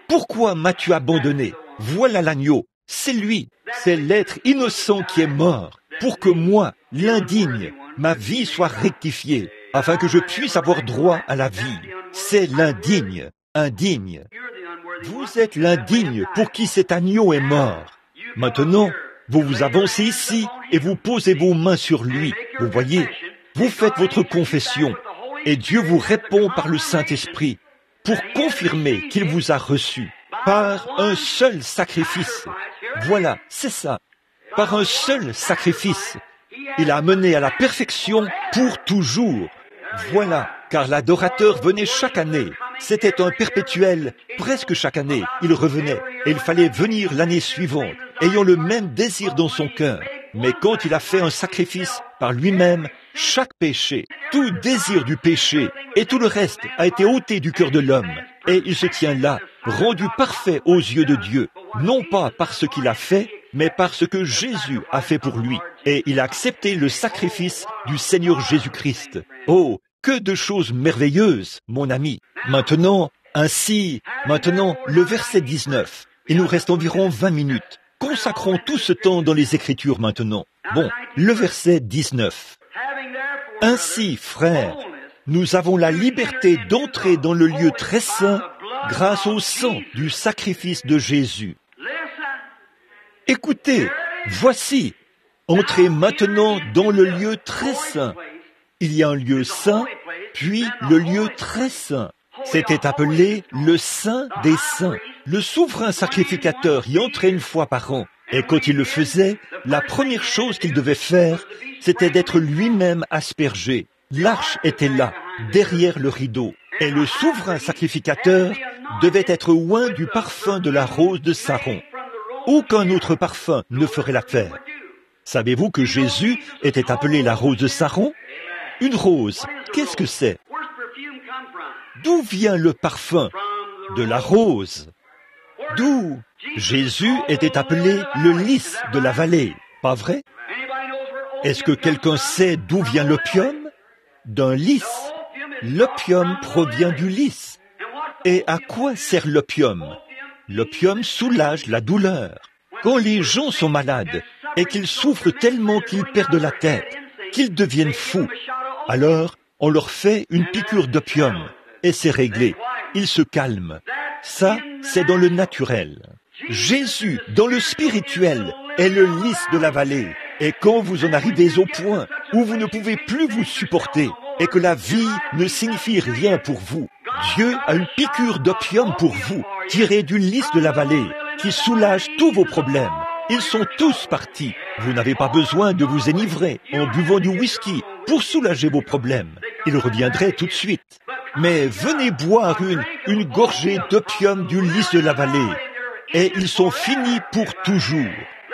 pourquoi m'as-tu abandonné? Voilà l'agneau, c'est lui, c'est l'être innocent qui est mort, pour que moi, l'indigne, ma vie soit rectifiée, afin que je puisse avoir droit à la vie. C'est l'indigne, indigne. Vous êtes l'indigne pour qui cet agneau est mort. Maintenant, vous vous avancez ici et vous posez vos mains sur lui. Vous voyez, vous faites votre confession et Dieu vous répond par le Saint-Esprit pour confirmer qu'il vous a reçu par un seul sacrifice. Voilà, c'est ça. Par un seul sacrifice. Il a mené à la perfection pour toujours. Voilà, car l'adorateur venait chaque année. C'était un perpétuel, presque chaque année. Il revenait, et il fallait venir l'année suivante, ayant le même désir dans son cœur. Mais quand il a fait un sacrifice par lui-même, chaque péché, tout désir du péché et tout le reste a été ôté du cœur de l'homme. Et il se tient là, rendu parfait aux yeux de Dieu, non pas par ce qu'il a fait, mais par ce que Jésus a fait pour lui. Et il a accepté le sacrifice du Seigneur Jésus-Christ. Oh, que de choses merveilleuses, mon ami. Maintenant, le verset 19. Il nous reste environ 20 minutes. Consacrons tout ce temps dans les Écritures maintenant. Bon, le verset 19. Ainsi, frères, nous avons la liberté d'entrer dans le lieu très saint grâce au sang du sacrifice de Jésus. Écoutez, voici, entrez maintenant dans le lieu très saint. Il y a un lieu saint, puis le lieu très saint. C'était appelé le Saint des Saints. Le souverain sacrificateur y entrait une fois par an. Et quand il le faisait, la première chose qu'il devait faire, c'était d'être lui-même aspergé. L'arche était là, derrière le rideau. Et le souverain sacrificateur devait être oint du parfum de la rose de Saron. Aucun autre parfum ne ferait l'affaire. Savez-vous que Jésus était appelé la rose de Saron? Une rose, qu'est-ce que c'est? D'où vient le parfum? De la rose. D'où? Jésus était appelé le lys de la vallée, pas vrai? Est-ce que quelqu'un sait d'où vient l'opium? D'un lys. L'opium provient du lys. Et à quoi sert l'opium? L'opium soulage la douleur. Quand les gens sont malades et qu'ils souffrent tellement qu'ils perdent la tête, qu'ils deviennent fous, alors on leur fait une piqûre d'opium et c'est réglé. Ils se calment. Ça, c'est dans le naturel. Jésus, dans le spirituel, est le lys de la vallée. Et quand vous en arrivez au point où vous ne pouvez plus vous supporter et que la vie ne signifie rien pour vous. Dieu a une piqûre d'opium pour vous, tirée du lys de la vallée, qui soulage tous vos problèmes. Ils sont tous partis. Vous n'avez pas besoin de vous enivrer en buvant du whisky pour soulager vos problèmes. Ils reviendraient tout de suite. Mais venez boire une gorgée d'opium du lys de la vallée. Et ils sont finis pour toujours.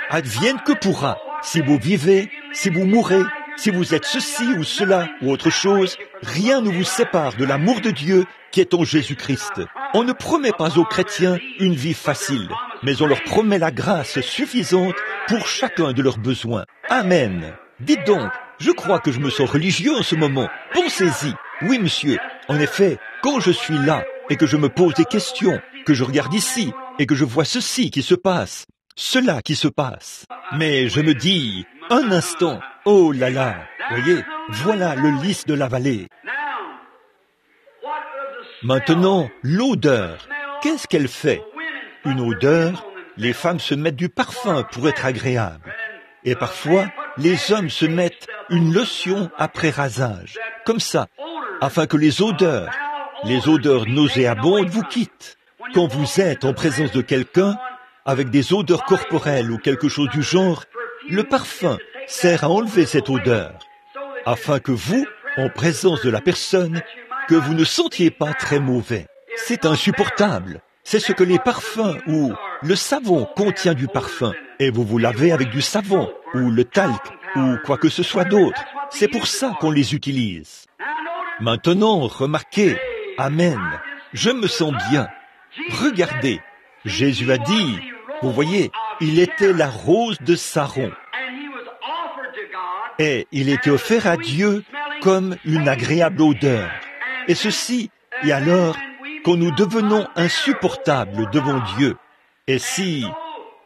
Advienne que pourra. Si vous vivez, si vous mourrez, si vous êtes ceci ou cela ou autre chose, rien ne vous sépare de l'amour de Dieu qui est en Jésus-Christ. On ne promet pas aux chrétiens une vie facile, mais on leur promet la grâce suffisante pour chacun de leurs besoins. Amen. Dites donc, je crois que je me sens religieux en ce moment. Pensez-y. Oui, monsieur. En effet, quand je suis là et que je me pose des questions, que je regarde ici et que je vois ceci qui se passe, cela qui se passe. Mais je me dis, un instant, oh là là, voyez, voilà le lys de la vallée. Maintenant, l'odeur, qu'est-ce qu'elle fait? Une odeur, les femmes se mettent du parfum pour être agréables. Et parfois, les hommes se mettent une lotion après rasage, comme ça, afin que les odeurs nauséabondes vous quittent. Quand vous êtes en présence de quelqu'un, avec des odeurs corporelles ou quelque chose du genre, le parfum sert à enlever cette odeur, afin que vous, en présence de la personne, que vous ne sentiez pas très mauvais. C'est insupportable. C'est ce que les parfums ou le savon contient du parfum. Et vous vous lavez avec du savon ou le talc ou quoi que ce soit d'autre. C'est pour ça qu'on les utilise. Maintenant, remarquez, Amen, je me sens bien. Regardez, Jésus a dit, vous voyez, il était la rose de Saron. Et il était offert à Dieu comme une agréable odeur. Et ceci, et alors, quand nous devenons insupportables devant Dieu, et si,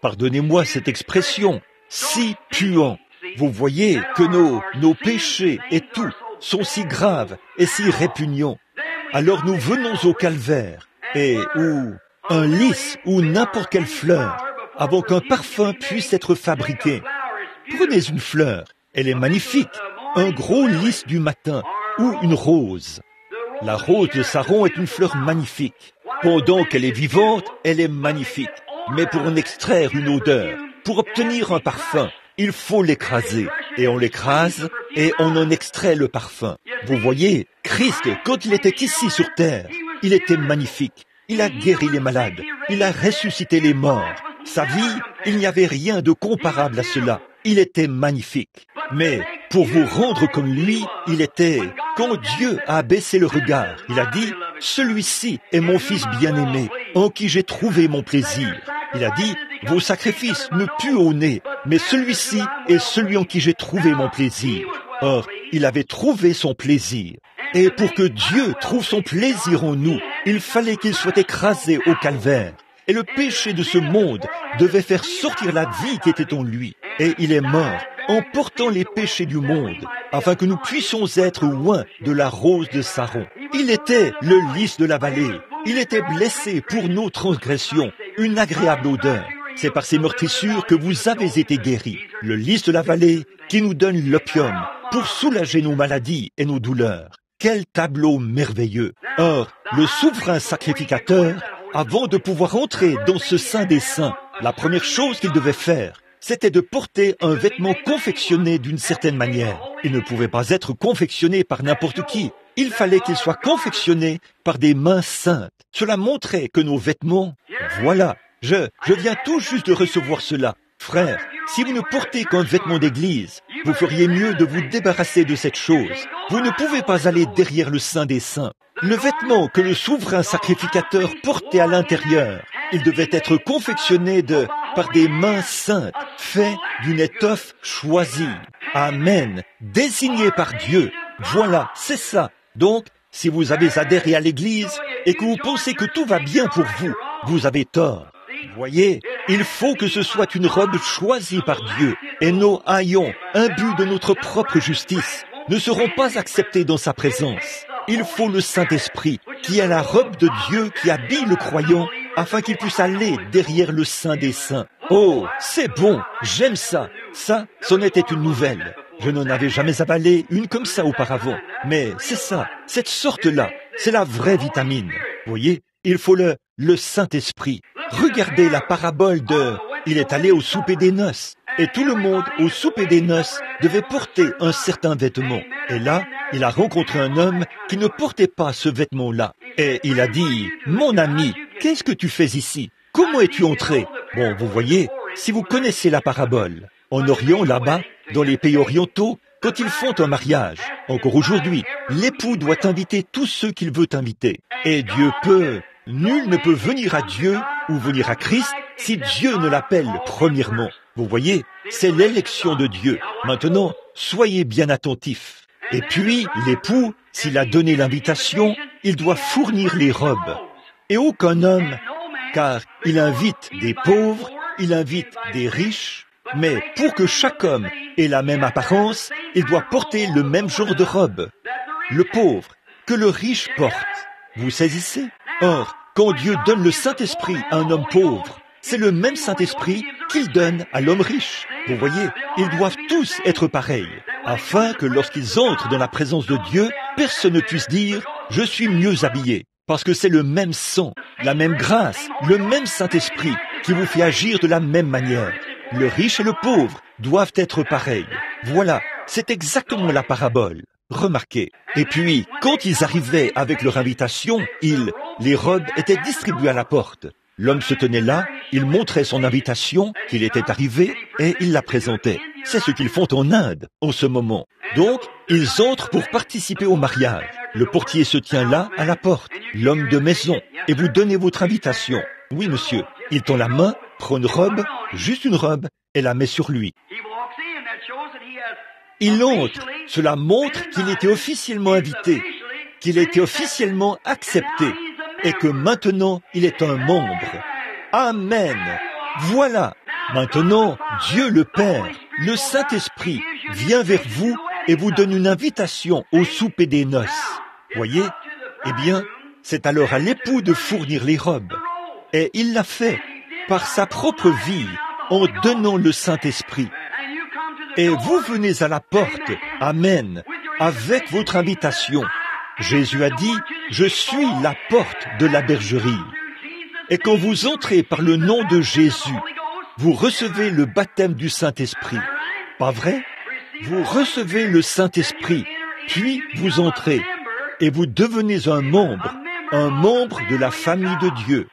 pardonnez-moi cette expression, si puants, vous voyez que nos péchés et tout sont si graves et si répugnants, alors nous venons au calvaire, et où un lys ou n'importe quelle fleur, avant qu'un parfum puisse être fabriqué. Prenez une fleur, elle est magnifique, un gros lys du matin, ou une rose. La rose de Saron est une fleur magnifique. Pendant qu'elle est vivante, elle est magnifique. Mais pour en extraire une odeur, pour obtenir un parfum, il faut l'écraser. Et on l'écrase et on en extrait le parfum. Vous voyez, Christ, quand il était ici sur terre, il était magnifique. Il a guéri les malades. Il a ressuscité les morts. Sa vie, il n'y avait rien de comparable à cela. Il était magnifique. Mais pour vous rendre comme lui, il était... Quand Dieu a baissé le regard, il a dit, « Celui-ci est mon fils bien-aimé, en qui j'ai trouvé mon plaisir. » Il a dit, « Vos sacrifices ne puent au nez, mais celui-ci est celui en qui j'ai trouvé mon plaisir. » Or, il avait trouvé son plaisir. Et pour que Dieu trouve son plaisir en nous, il fallait qu'il soit écrasé au calvaire. Et le péché de ce monde devait faire sortir la vie qui était en lui. Et il est mort en portant les péchés du monde, afin que nous puissions être loin de la rose de Saron. Il était le lys de la vallée. Il était blessé pour nos transgressions, une agréable odeur. C'est par ces meurtrissures que vous avez été guéris. Le lys de la vallée qui nous donne l'opium pour soulager nos maladies et nos douleurs. Quel tableau merveilleux! Or, le souverain sacrificateur, avant de pouvoir entrer dans ce Saint des Saints, la première chose qu'il devait faire, c'était de porter un vêtement confectionné d'une certaine manière. Il ne pouvait pas être confectionné par n'importe qui. Il fallait qu'il soit confectionné par des mains saintes. Cela montrait que nos vêtements... Voilà, je viens tout juste de recevoir cela. Frère, si vous ne portez qu'un vêtement d'église, vous feriez mieux de vous débarrasser de cette chose. Vous ne pouvez pas aller derrière le Saint des Saints. Le vêtement que le souverain sacrificateur portait à l'intérieur, il devait être confectionné par des mains saintes, fait d'une étoffe choisie. Amen. Désigné par Dieu. Voilà, c'est ça. Donc, si vous avez adhéré à l'église et que vous pensez que tout va bien pour vous, vous avez tort. Voyez, il faut que ce soit une robe choisie par Dieu, et nos haillons, imbus de notre propre justice, ne seront pas acceptés dans sa présence. Il faut le Saint-Esprit, qui est la robe de Dieu qui habille le croyant, afin qu'il puisse aller derrière le Saint des Saints. Oh, c'est bon, j'aime ça. Ça, c'en était une nouvelle. Je n'en avais jamais avalé une comme ça auparavant. Mais c'est ça, cette sorte-là, c'est la vraie vitamine. Vous voyez, il faut le Saint-Esprit. Regardez la parabole de « Il est allé au souper des noces ». Et tout le monde, au souper des noces, devait porter un certain vêtement. Et là, il a rencontré un homme qui ne portait pas ce vêtement-là. Et il a dit, « Mon ami, qu'est-ce que tu fais ici? Comment es-tu entré ?» Bon, vous voyez, si vous connaissez la parabole, en Orient, là-bas, dans les pays orientaux, quand ils font un mariage, encore aujourd'hui, l'époux doit inviter tous ceux qu'il veut inviter. Et Dieu peut, nul ne peut venir à Dieu ou venir à Christ si Dieu ne l'appelle premièrement. Vous voyez, c'est l'élection de Dieu. Maintenant, soyez bien attentifs. Et puis, l'époux, s'il a donné l'invitation, il doit fournir les robes. Et aucun homme, car il invite des pauvres, il invite des riches, mais pour que chaque homme ait la même apparence, il doit porter le même genre de robe. Le pauvre, que le riche porte. Vous saisissez? Or, quand Dieu donne le Saint-Esprit à un homme pauvre, c'est le même Saint-Esprit qu'il donne à l'homme riche. Vous voyez, ils doivent tous être pareils, afin que lorsqu'ils entrent dans la présence de Dieu, personne ne puisse dire « je suis mieux habillé ». Parce que c'est le même sang, la même grâce, le même Saint-Esprit qui vous fait agir de la même manière. Le riche et le pauvre doivent être pareils. Voilà, c'est exactement la parabole. Remarquez. Et puis, quand ils arrivaient avec leur invitation, les robes étaient distribuées à la porte. L'homme se tenait là, il montrait son invitation, qu'il était arrivé, et il la présentait. C'est ce qu'ils font en Inde, en ce moment. Donc, ils entrent pour participer au mariage. Le portier se tient là, à la porte, l'homme de maison, et vous donnez votre invitation. Oui, monsieur. Il tend la main, prend une robe, juste une robe, et la met sur lui. Il entre. Cela montre qu'il était officiellement invité, qu'il était officiellement accepté, et que maintenant, il est un membre. Amen. Voilà. Maintenant, Dieu le Père, le Saint-Esprit, vient vers vous et vous donne une invitation au souper des noces. Voyez? Eh bien, c'est alors à l'époux de fournir les robes. Et il l'a fait par sa propre vie, en donnant le Saint-Esprit. Et vous venez à la porte, Amen, avec votre invitation. Jésus a dit, « Je suis la porte de la bergerie. » Et quand vous entrez par le nom de Jésus, vous recevez le baptême du Saint-Esprit. Pas vrai? Vous recevez le Saint-Esprit, puis vous entrez, et vous devenez un membre de la famille de Dieu.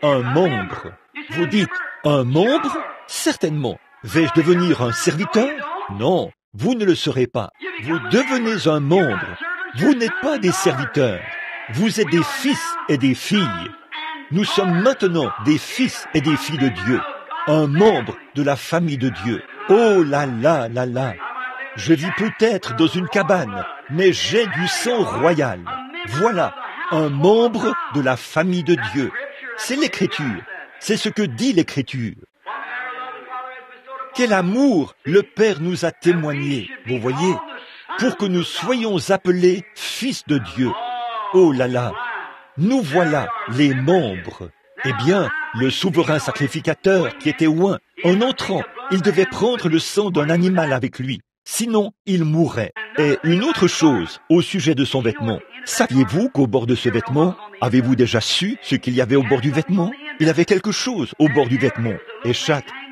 Un membre. Vous dites, un membre? Certainement. Vais-je devenir un serviteur? Non, vous ne le serez pas. Vous devenez un membre. Vous n'êtes pas des serviteurs. Vous êtes des fils et des filles. Nous sommes maintenant des fils et des filles de Dieu. Un membre de la famille de Dieu. Oh là là là là. Je vis peut-être dans une cabane, mais j'ai du sang royal. Voilà, un membre de la famille de Dieu. C'est l'Écriture. C'est ce que dit l'Écriture. Quel amour le Père nous a témoigné, vous voyez, pour que nous soyons appelés fils de Dieu. Oh là là, nous voilà les membres. Eh bien, le souverain sacrificateur qui était oint, en entrant, il devait prendre le sang d'un animal avec lui. Sinon, il mourrait. Et une autre chose au sujet de son vêtement. Saviez-vous qu'au bord de ce vêtement, avez-vous déjà su ce qu'il y avait au bord du vêtement? Il avait quelque chose au bord du vêtement. Et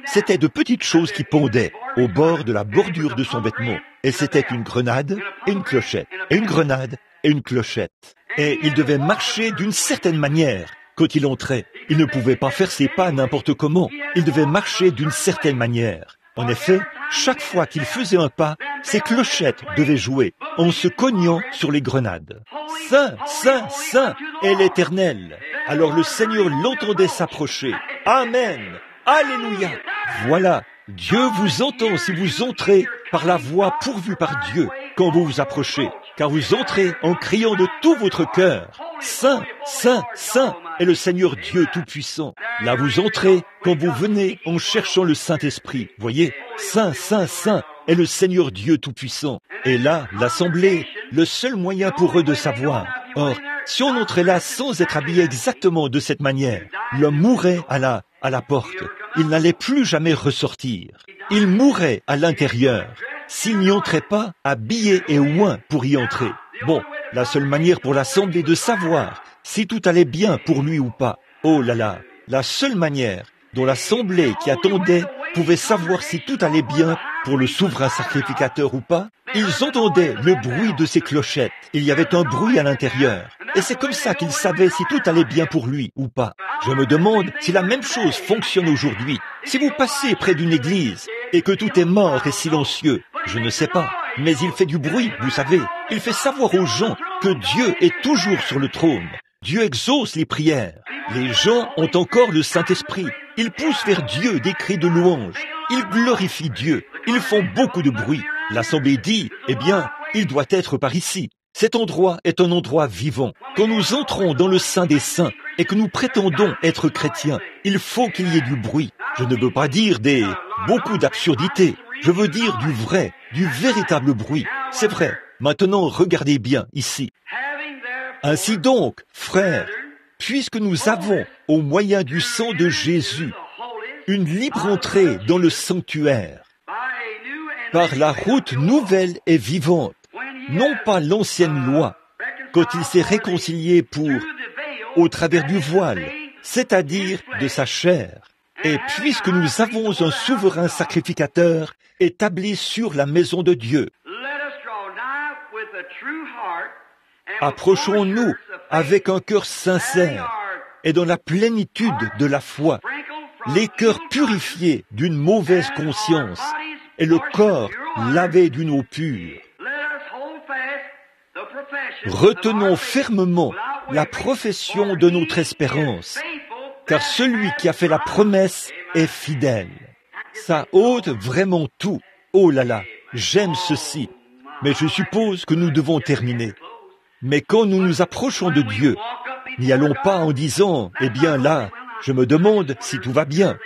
c'était de petites choses qui pendaient au bord de la bordure de son vêtement. Et c'était une grenade et une clochette. Et une grenade et une clochette. Et il devait marcher d'une certaine manière quand il entrait. Il ne pouvait pas faire ses pas n'importe comment. Il devait marcher d'une certaine manière. En effet, chaque fois qu'il faisait un pas, ses clochettes devaient jouer en se cognant sur les grenades. Saint, Saint, Saint est l'Éternel. Alors le Seigneur l'entendait s'approcher. Amen. Alléluia. Voilà, Dieu vous entend si vous entrez par la voie pourvue par Dieu quand vous vous approchez, car vous entrez en criant de tout votre cœur. Saint, Saint, Saint est le Seigneur Dieu Tout-Puissant. Là vous entrez quand vous venez en cherchant le Saint-Esprit. Voyez, Saint, Saint, Saint est le Seigneur Dieu Tout-Puissant. Et là, l'Assemblée, le seul moyen pour eux de savoir. Or, si on entrait là sans être habillé exactement de cette manière, l'homme mourrait à la porte. Il n'allait plus jamais ressortir. Il mourrait à l'intérieur. s'il n'y entrait pas, habillé et oint pour y entrer. Bon, la seule manière pour l'Assemblée de savoir si tout allait bien pour lui ou pas. Oh là là, la seule manière dont l'Assemblée qui attendait pouvait savoir si tout allait bien pour le souverain sacrificateur ou pas, ils entendaient le bruit de ses clochettes. Il y avait un bruit à l'intérieur. Et c'est comme ça qu'ils savaient si tout allait bien pour lui ou pas. Je me demande si la même chose fonctionne aujourd'hui. Si vous passez près d'une église et que tout est mort et silencieux, je ne sais pas. Mais il fait du bruit, vous savez. Il fait savoir aux gens que Dieu est toujours sur le trône. Dieu exauce les prières. Les gens ont encore le Saint-Esprit. Ils poussent vers Dieu des cris de louange. Ils glorifient Dieu. Ils font beaucoup de bruit. L'Assemblée dit, eh bien, il doit être par ici. Cet endroit est un endroit vivant. Quand nous entrons dans le Saint des Saints et que nous prétendons être chrétiens, il faut qu'il y ait du bruit. Je ne veux pas dire beaucoup d'absurdités. Je veux dire du vrai, du véritable bruit. C'est vrai. Maintenant, regardez bien ici. Ainsi donc, frères, puisque nous avons, au moyen du sang de Jésus, une libre entrée dans le sanctuaire, par la route nouvelle et vivante, non pas l'ancienne loi, quand il s'est réconcilié au travers du voile, c'est-à-dire de sa chair. Et puisque nous avons un souverain sacrificateur établi sur la maison de Dieu, approchons-nous avec un cœur sincère et dans la plénitude de la foi, les cœurs purifiés d'une mauvaise conscience et le corps lavé d'une eau pure. Retenons fermement la profession de notre espérance, car celui qui a fait la promesse est fidèle. Ça ôte vraiment tout. Oh là là, j'aime ceci. Mais je suppose que nous devons terminer. Mais quand nous nous approchons de Dieu, n'y allons pas en disant, eh bien là, je me demande si tout va bien.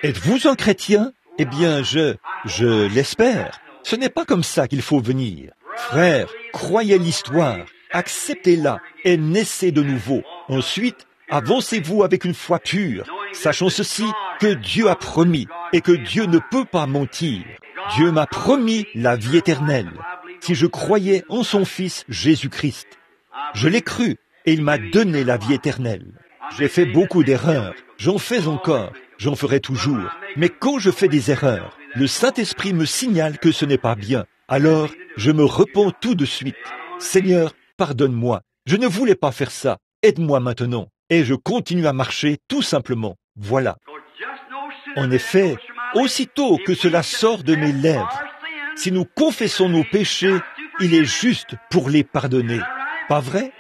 Êtes-vous un chrétien? Eh bien, je l'espère. Ce n'est pas comme ça qu'il faut venir. Frères, croyez l'histoire, acceptez-la et naissez de nouveau. Ensuite, avancez-vous avec une foi pure, sachant ceci, que Dieu a promis et que Dieu ne peut pas mentir. Dieu m'a promis la vie éternelle. Si je croyais en son Fils Jésus-Christ, je l'ai cru et il m'a donné la vie éternelle. J'ai fait beaucoup d'erreurs, j'en fais encore, j'en ferai toujours. Mais quand je fais des erreurs, le Saint-Esprit me signale que ce n'est pas bien. Alors, je me repens tout de suite. Seigneur, pardonne-moi. Je ne voulais pas faire ça. Aide-moi maintenant. Et je continue à marcher tout simplement. Voilà. En effet, aussitôt que cela sort de mes lèvres, si nous confessons nos péchés, il est juste pour les pardonner. Pas vrai?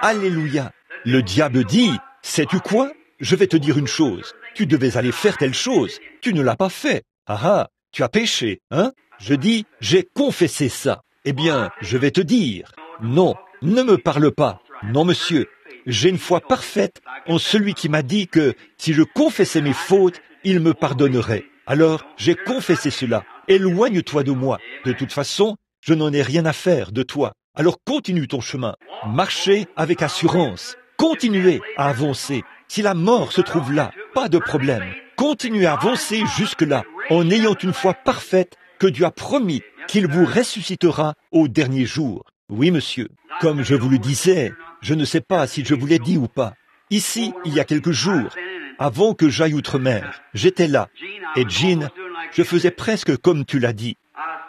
Alléluia. Le diable dit, sais-tu quoi? Je vais te dire une chose. Tu devais aller faire telle chose. Tu ne l'as pas fait. Ah ah, tu as péché, hein? Je dis, j'ai confessé ça. Eh bien, je vais te dire, non, ne me parle pas. Non, monsieur, j'ai une foi parfaite en celui qui m'a dit que si je confessais mes fautes, il me pardonnerait. Alors, j'ai confessé cela. Éloigne-toi de moi. De toute façon, je n'en ai rien à faire de toi. Alors continue ton chemin. Marchez avec assurance. Continuez à avancer. Si la mort se trouve là, pas de problème. Continuez à avancer jusque-là, en ayant une foi parfaite que Dieu a promis qu'il vous ressuscitera au dernier jour. Oui, monsieur. Comme je vous le disais, je ne sais pas si je vous l'ai dit ou pas. Ici, il y a quelques jours, avant que j'aille outre-mer, j'étais là. Et Jean, je faisais presque comme tu l'as dit.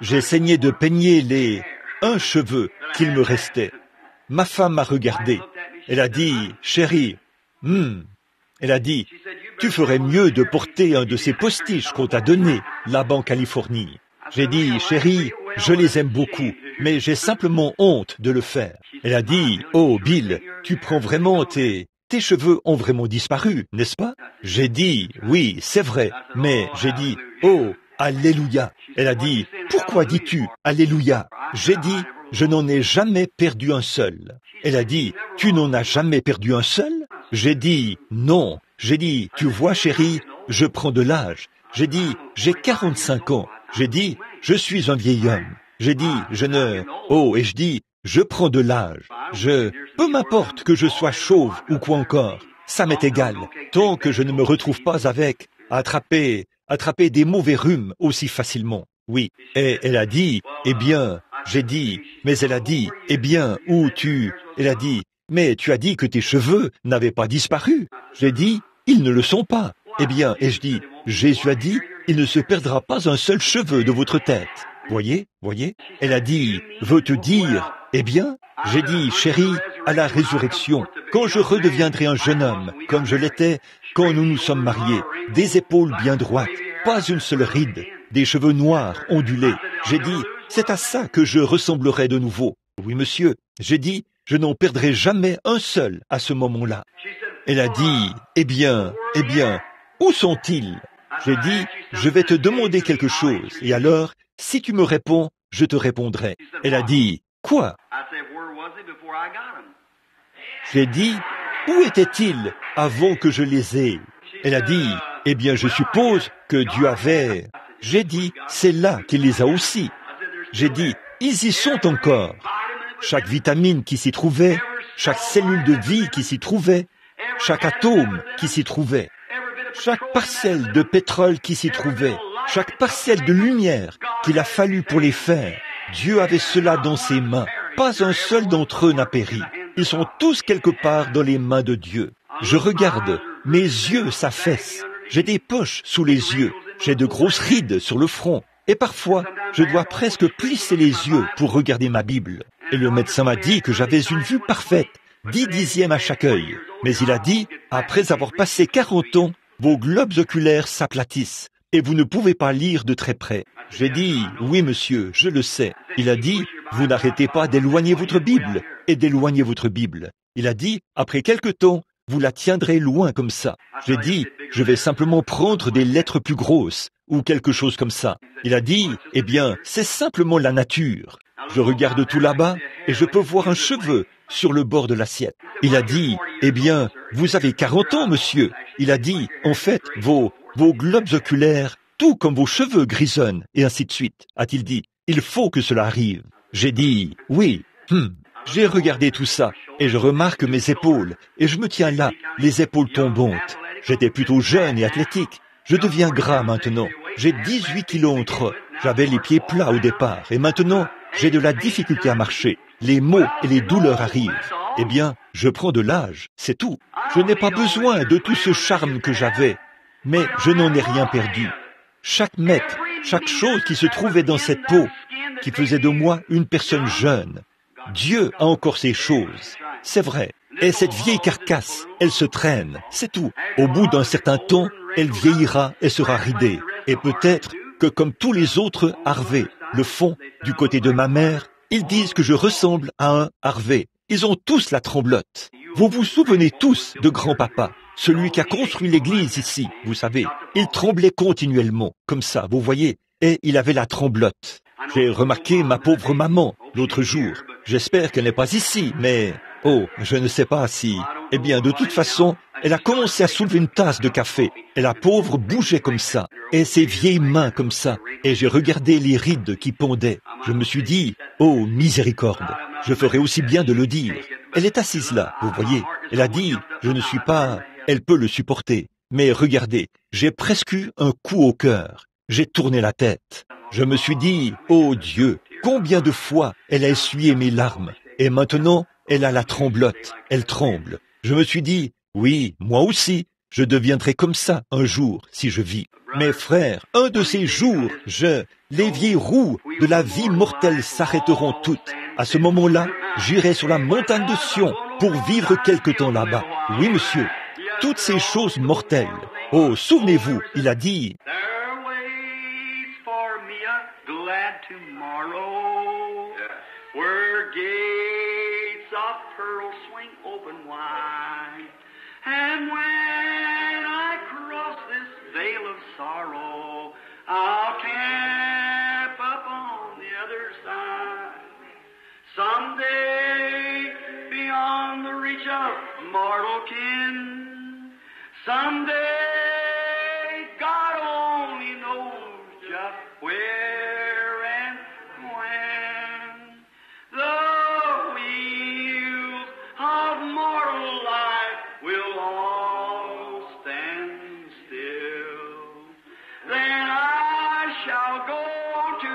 J'essayais de peigner un cheveu qu'il me restait. Ma femme m'a regardé. Elle a dit, chérie, elle a dit, tu ferais mieux de porter un de ces postiches qu'on t'a donné là-bas en Californie. J'ai dit, chérie, je les aime beaucoup, mais j'ai simplement honte de le faire. Elle a dit, oh Bill, tu prends vraiment tes cheveux ont vraiment disparu, n'est-ce pas? J'ai dit, oui, c'est vrai, mais j'ai dit, oh, alléluia. Elle a dit, pourquoi dis-tu alléluia? J'ai dit, je n'en ai jamais perdu un seul. Elle a dit, tu n'en as jamais perdu un seul? J'ai dit, non. J'ai dit, tu vois chérie, je prends de l'âge. J'ai dit, j'ai 45 ans. J'ai dit, je suis un vieil homme. J'ai dit, et je dis, je prends de l'âge. Peu m'importe que je sois chauve ou quoi encore. Ça m'est égal. Tant que je ne me retrouve pas avec attraper des mauvais rhumes aussi facilement. Oui. Et elle a dit, eh bien, j'ai dit, mais elle a dit, eh bien, où tu... Elle a dit, mais tu as dit que tes cheveux n'avaient pas disparu. J'ai dit, ils ne le sont pas. Eh bien, et je dis, Jésus a dit, il ne se perdra pas un seul cheveu de votre tête. Voyez. Elle a dit, veux-tu dire, eh bien, j'ai dit, chérie, à la résurrection, quand je redeviendrai un jeune homme, comme je l'étais quand nous nous sommes mariés, des épaules bien droites, pas une seule ride, des cheveux noirs, ondulés. J'ai dit, c'est à ça que je ressemblerai de nouveau. Oui, monsieur. J'ai dit, je n'en perdrai jamais un seul à ce moment-là. Elle a dit, eh bien, où sont-ils? J'ai dit, je vais te demander quelque chose, et alors, si tu me réponds, je te répondrai. Elle a dit, quoi? J'ai dit, où étaient-ils avant que je les aie? Elle a dit, eh bien, je suppose que Dieu avait... J'ai dit, c'est là qu'il les a aussi. J'ai dit, ils y sont encore. Chaque vitamine qui s'y trouvait, chaque cellule de vie qui s'y trouvait, chaque atome qui s'y trouvait, chaque parcelle de pétrole qui s'y trouvait, chaque parcelle de lumière qu'il a fallu pour les faire. Dieu avait cela dans ses mains. Pas un seul d'entre eux n'a péri. Ils sont tous quelque part dans les mains de Dieu. Je regarde, mes yeux s'affaissent. J'ai des poches sous les yeux. J'ai de grosses rides sur le front. Et parfois, je dois presque plisser les yeux pour regarder ma Bible. Et le médecin m'a dit que j'avais une vue parfaite, 10/10 à chaque œil. Mais il a dit, après avoir passé 40 ans, vos globes oculaires s'aplatissent et vous ne pouvez pas lire de très près. J'ai dit, oui monsieur, je le sais. Il a dit, vous n'arrêtez pas d'éloigner votre Bible et d'éloigner votre Bible. Il a dit, après quelque temps, vous la tiendrez loin comme ça. J'ai dit, je vais simplement prendre des lettres plus grosses ou quelque chose comme ça. Il a dit, eh bien, c'est simplement la nature. Je regarde tout là-bas et je peux voir un cheveu sur le bord de l'assiette. Il a dit, eh bien, vous avez 40 ans, monsieur. Il a dit, en fait, vos globes oculaires, tout comme vos cheveux grisonnent, et ainsi de suite. A-t-il dit, il faut que cela arrive. J'ai dit, oui. J'ai regardé tout ça, et je remarque mes épaules, et je me tiens là, les épaules tombantes. J'étais plutôt jeune et athlétique. Je deviens gras maintenant. J'ai 18 kilos entre eux. J'avais les pieds plats au départ, et maintenant, j'ai de la difficulté à marcher. Les maux et les douleurs arrivent. Eh bien, je prends de l'âge, c'est tout. Je n'ai pas besoin de tout ce charme que j'avais, mais je n'en ai rien perdu. Chaque mètre, chaque chose qui se trouvait dans cette peau, qui faisait de moi une personne jeune. Dieu a encore ces choses, c'est vrai. Et cette vieille carcasse, elle se traîne, c'est tout. Au bout d'un certain temps, elle vieillira et sera ridée. Et peut-être que comme tous les autres Harvey le font du côté de ma mère, ils disent que je ressemble à un Harvey. Ils ont tous la tremblote. Vous vous souvenez tous de grand-papa, celui qui a construit l'église ici, vous savez. Il tremblait continuellement, comme ça, vous voyez, et il avait la tremblote. J'ai remarqué ma pauvre maman l'autre jour. J'espère qu'elle n'est pas ici, mais... Oh, je ne sais pas si... Eh bien, de toute façon, elle a commencé à soulever une tasse de café, et la pauvre bougeait comme ça, et ses vieilles mains comme ça, et j'ai regardé les rides qui pendaient. Je me suis dit, oh, miséricorde, je ferais aussi bien de le dire. Elle est assise là, vous voyez. Elle a dit, je ne suis pas... Elle peut le supporter. Mais regardez, j'ai presque eu un coup au cœur. J'ai tourné la tête. Je me suis dit, oh Dieu, combien de fois elle a essuyé mes larmes. Et maintenant, elle a la tremblote. Elle tremble. Je me suis dit, oui, moi aussi, je deviendrai comme ça un jour si je vis. Mes frères, un de ces jours, les vieilles roues de la vie mortelle s'arrêteront toutes. À ce moment-là, j'irai sur la montagne de Sion pour vivre quelque temps là-bas. Oui, monsieur. Toutes ces choses mortelles. Oh, souvenez-vous, il a dit, and when I cross this veil of sorrow, I'll camp up on the other side. Someday, beyond the reach of mortal kin, someday, God only knows just where and when. The wheels of mortal life will all stand still. Then I shall go to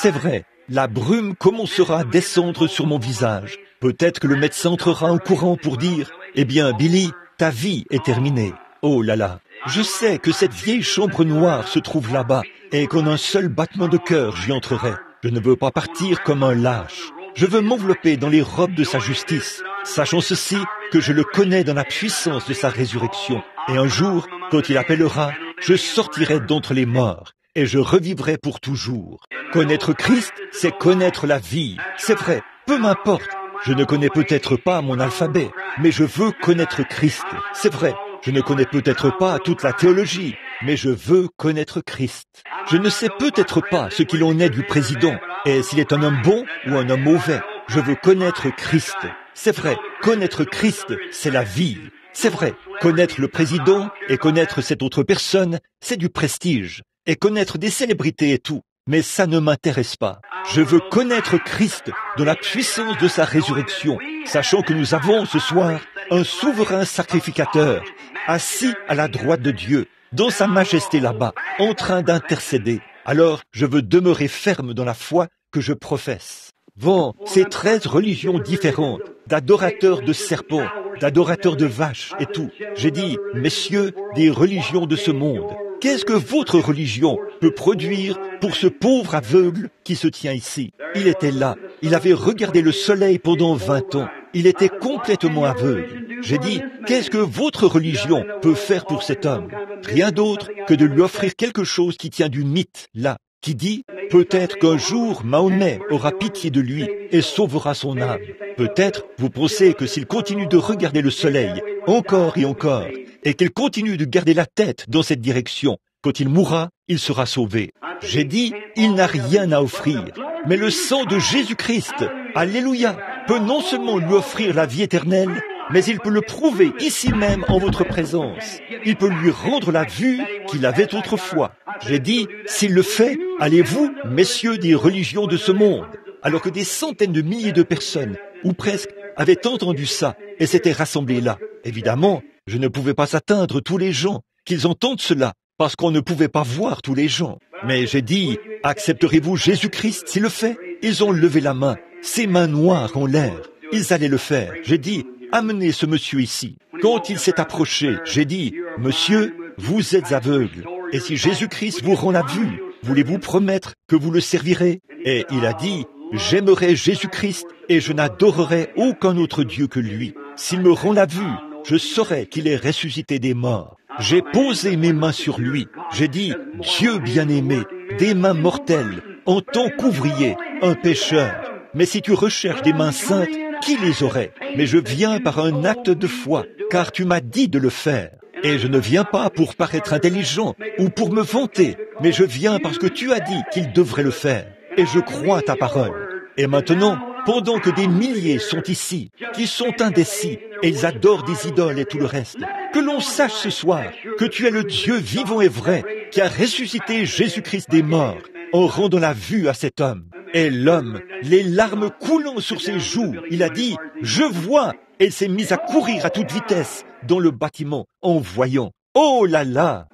C'est vrai, la brume commencera à descendre sur mon visage. Peut-être que le médecin entrera en courant pour dire « Eh bien, Billy, ta vie est terminée. » Oh là là, je sais que cette vieille chambre noire se trouve là-bas et qu'en un seul battement de cœur, j'y entrerai. Je ne veux pas partir comme un lâche. Je veux m'envelopper dans les robes de sa justice, sachant ceci, que je le connais dans la puissance de sa résurrection. Et un jour, quand il appellera, je sortirai d'entre les morts et je revivrai pour toujours. Connaître Christ, c'est connaître la vie. C'est vrai, peu m'importe. Je ne connais peut-être pas mon alphabet, mais je veux connaître Christ. C'est vrai, je ne connais peut-être pas toute la théologie, mais je veux connaître Christ. Je ne sais peut-être pas ce qu'il en est du président, et s'il est un homme bon ou un homme mauvais. Je veux connaître Christ. C'est vrai, connaître Christ, c'est la vie. C'est vrai, connaître le président et connaître cette autre personne, c'est du prestige. Et connaître des célébrités et tout. Mais ça ne m'intéresse pas. Je veux connaître Christ dans la puissance de sa résurrection, sachant que nous avons ce soir un souverain sacrificateur, assis à la droite de Dieu, dans sa majesté là-bas, en train d'intercéder. Alors, je veux demeurer ferme dans la foi que je professe. Bon, ces 13 religions différentes, d'adorateurs de serpents, d'adorateurs de vaches et tout. J'ai dit, messieurs, des religions de ce monde. Qu'est-ce que votre religion peut produire pour ce pauvre aveugle qui se tient ici? Il était là, il avait regardé le soleil pendant 20 ans, il était complètement aveugle. J'ai dit, qu'est-ce que votre religion peut faire pour cet homme? Rien d'autre que de lui offrir quelque chose qui tient du mythe, là, qui dit, peut-être qu'un jour Mahomet aura pitié de lui et sauvera son âme. Peut-être vous pensez que s'il continue de regarder le soleil, encore et encore, et qu'il continue de garder la tête dans cette direction, quand il mourra, il sera sauvé. J'ai dit, il n'a rien à offrir, mais le sang de Jésus-Christ, alléluia, peut non seulement lui offrir la vie éternelle, mais il peut le prouver ici même en votre présence. Il peut lui rendre la vue qu'il avait autrefois. J'ai dit, s'il le fait, allez-vous, messieurs des religions de ce monde, alors que des centaines de milliers de personnes, ou presque, avaient entendu ça et s'étaient rassemblés là. Évidemment, je ne pouvais pas atteindre tous les gens, qu'ils entendent cela, parce qu'on ne pouvait pas voir tous les gens. Mais j'ai dit, accepterez-vous Jésus-Christ s'il le fait? Ils ont levé la main, ses mains noires en l'air. Ils allaient le faire. J'ai dit, amenez ce monsieur ici. Quand il s'est approché, j'ai dit, monsieur, vous êtes aveugle. Et si Jésus-Christ vous rend la vue, voulez-vous promettre que vous le servirez? Et il a dit, j'aimerai Jésus-Christ et je n'adorerai aucun autre Dieu que lui. S'il me rend la vue, je saurai qu'il est ressuscité des morts. J'ai posé mes mains sur lui. J'ai dit, Dieu bien-aimé, des mains mortelles, en tant qu'ouvrier, un pécheur. Mais si tu recherches des mains saintes, qui les aurait? Mais je viens par un acte de foi, car tu m'as dit de le faire. Et je ne viens pas pour paraître intelligent ou pour me vanter, mais je viens parce que tu as dit qu'il devrait le faire. Et je crois ta parole. Et maintenant, pendant que des milliers sont ici, qui sont indécis, et ils adorent des idoles et tout le reste, que l'on sache ce soir que tu es le Dieu vivant et vrai, qui a ressuscité Jésus-Christ des morts, en rendant la vue à cet homme. Et l'homme, les larmes coulant sur ses joues, il a dit, « Je vois !» Et il s'est mis à courir à toute vitesse dans le bâtiment en voyant. Oh là là!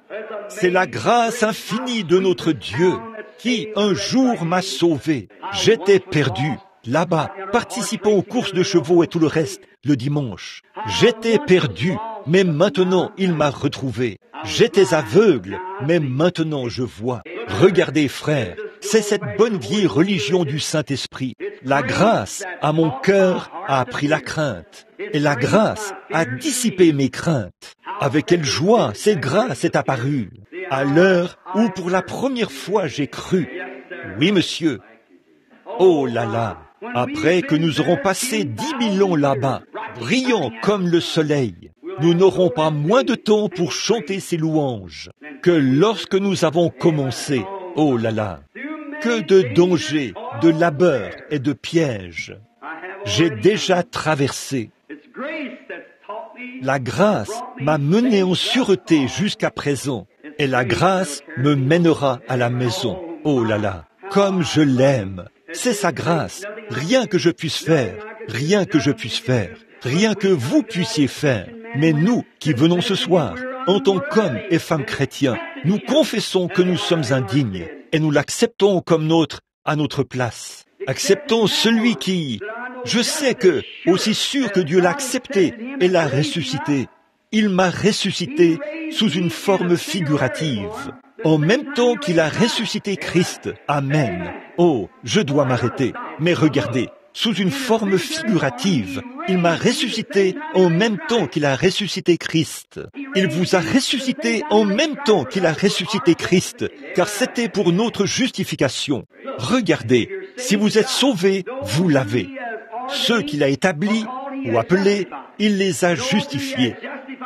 C'est la grâce infinie de notre Dieu qui, un jour, m'a sauvé. J'étais perdu, là-bas, participant aux courses de chevaux et tout le reste, le dimanche. J'étais perdu, mais maintenant il m'a retrouvé. J'étais aveugle, mais maintenant je vois. Regardez, frères, c'est cette bonne vieille religion du Saint-Esprit. La grâce à mon cœur a appris la crainte, et la grâce a dissipé mes craintes. Avec quelle joie cette grâce est apparue, à l'heure où pour la première fois j'ai cru. Oui, monsieur. Oh là là, après que nous aurons passé 10 000 ans là-bas, brillants comme le soleil, nous n'aurons pas moins de temps pour chanter ses louanges que lorsque nous avons commencé. Oh là là, que de dangers, de labeurs et de pièges j'ai déjà traversé. La grâce m'a mené en sûreté jusqu'à présent, et la grâce me mènera à la maison. Oh là là, comme je l'aime. C'est sa grâce. Rien que je puisse faire, rien que je puisse faire, rien que vous puissiez faire. Mais nous qui venons ce soir, en tant qu'hommes et femmes chrétiens, nous confessons que nous sommes indignes et nous l'acceptons comme notre à notre place. Acceptons celui qui, je sais que, aussi sûr que Dieu l'a accepté et l'a ressuscité, il m'a ressuscité sous une forme figurative, en même temps qu'il a ressuscité Christ. Amen. Oh, je dois m'arrêter, mais regardez, sous une forme figurative, il m'a ressuscité en même temps qu'il a ressuscité Christ. Il vous a ressuscité en même temps qu'il a ressuscité Christ, car c'était pour notre justification. Regardez, si vous êtes sauvés, vous l'avez. Ceux qu'il a établis ou appelés, il les a justifiés.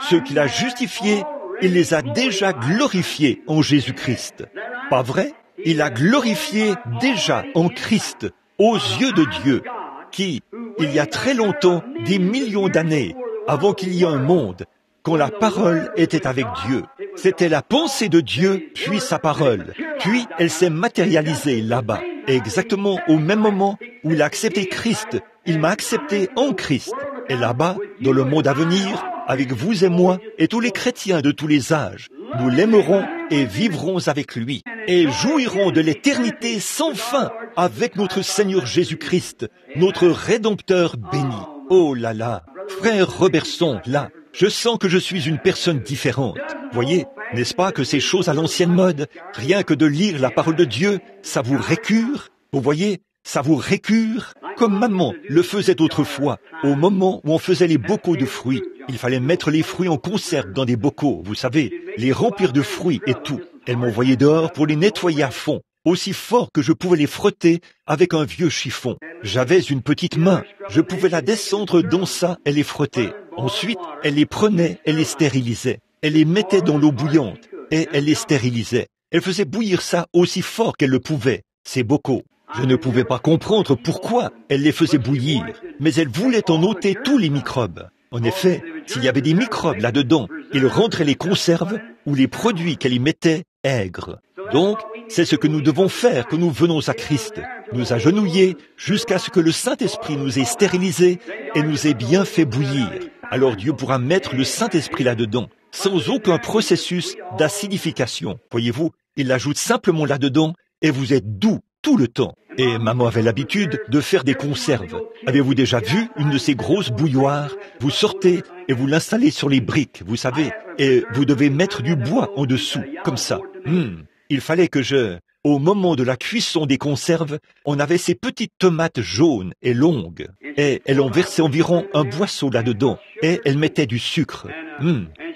Ceux qu'il a justifiés, il les a déjà glorifiés en Jésus-Christ. Pas vrai? Il a glorifié déjà en Christ, aux yeux de Dieu, qui, il y a très longtemps, des millions d'années, avant qu'il y ait un monde, quand la parole était avec Dieu. C'était la pensée de Dieu, puis sa parole. Puis elle s'est matérialisée là-bas. Et exactement au même moment où il a accepté Christ, il m'a accepté en Christ. Et là-bas, dans le monde à venir, avec vous et moi et tous les chrétiens de tous les âges, nous l'aimerons et vivrons avec lui. Et jouirons de l'éternité sans fin avec notre Seigneur Jésus-Christ, notre Rédempteur béni. Oh là là, frère Robertson, là, je sens que je suis une personne différente. Voyez, n'est-ce pas que ces choses à l'ancienne mode, rien que de lire la parole de Dieu, ça vous récure? Vous voyez, ça vous récure? Comme maman le faisait autrefois, au moment où on faisait les bocaux de fruits. Il fallait mettre les fruits en conserve dans des bocaux, vous savez, les remplir de fruits et tout. Elle m'envoyait dehors pour les nettoyer à fond, aussi fort que je pouvais les frotter avec un vieux chiffon. J'avais une petite main, je pouvais la descendre dans ça et les frotter. Ensuite, elle les prenait et les stérilisait. Elle les mettait dans l'eau bouillante et elle les stérilisait. Elle faisait bouillir ça aussi fort qu'elle le pouvait, ces bocaux. Je ne pouvais pas comprendre pourquoi elle les faisait bouillir, mais elle voulait en ôter tous les microbes. En effet, s'il y avait des microbes là-dedans, il rendrait les conserves ou les produits qu'elle y mettait aigres. Donc, c'est ce que nous devons faire quand nous venons à Christ. Nous agenouiller jusqu'à ce que le Saint-Esprit nous ait stérilisés et nous ait bien fait bouillir. Alors Dieu pourra mettre le Saint-Esprit là-dedans, sans aucun processus d'acidification. Voyez-vous, il l'ajoute simplement là-dedans et vous êtes doux tout le temps. Et maman avait l'habitude de faire des conserves. Avez-vous déjà vu une de ces grosses bouilloires? Vous sortez et vous l'installez sur les briques, vous savez, et vous devez mettre du bois en dessous, comme ça. Il fallait que au moment de la cuisson des conserves, on avait ces petites tomates jaunes et longues, et elle en versait environ un boisseau là-dedans, et elle mettait du sucre.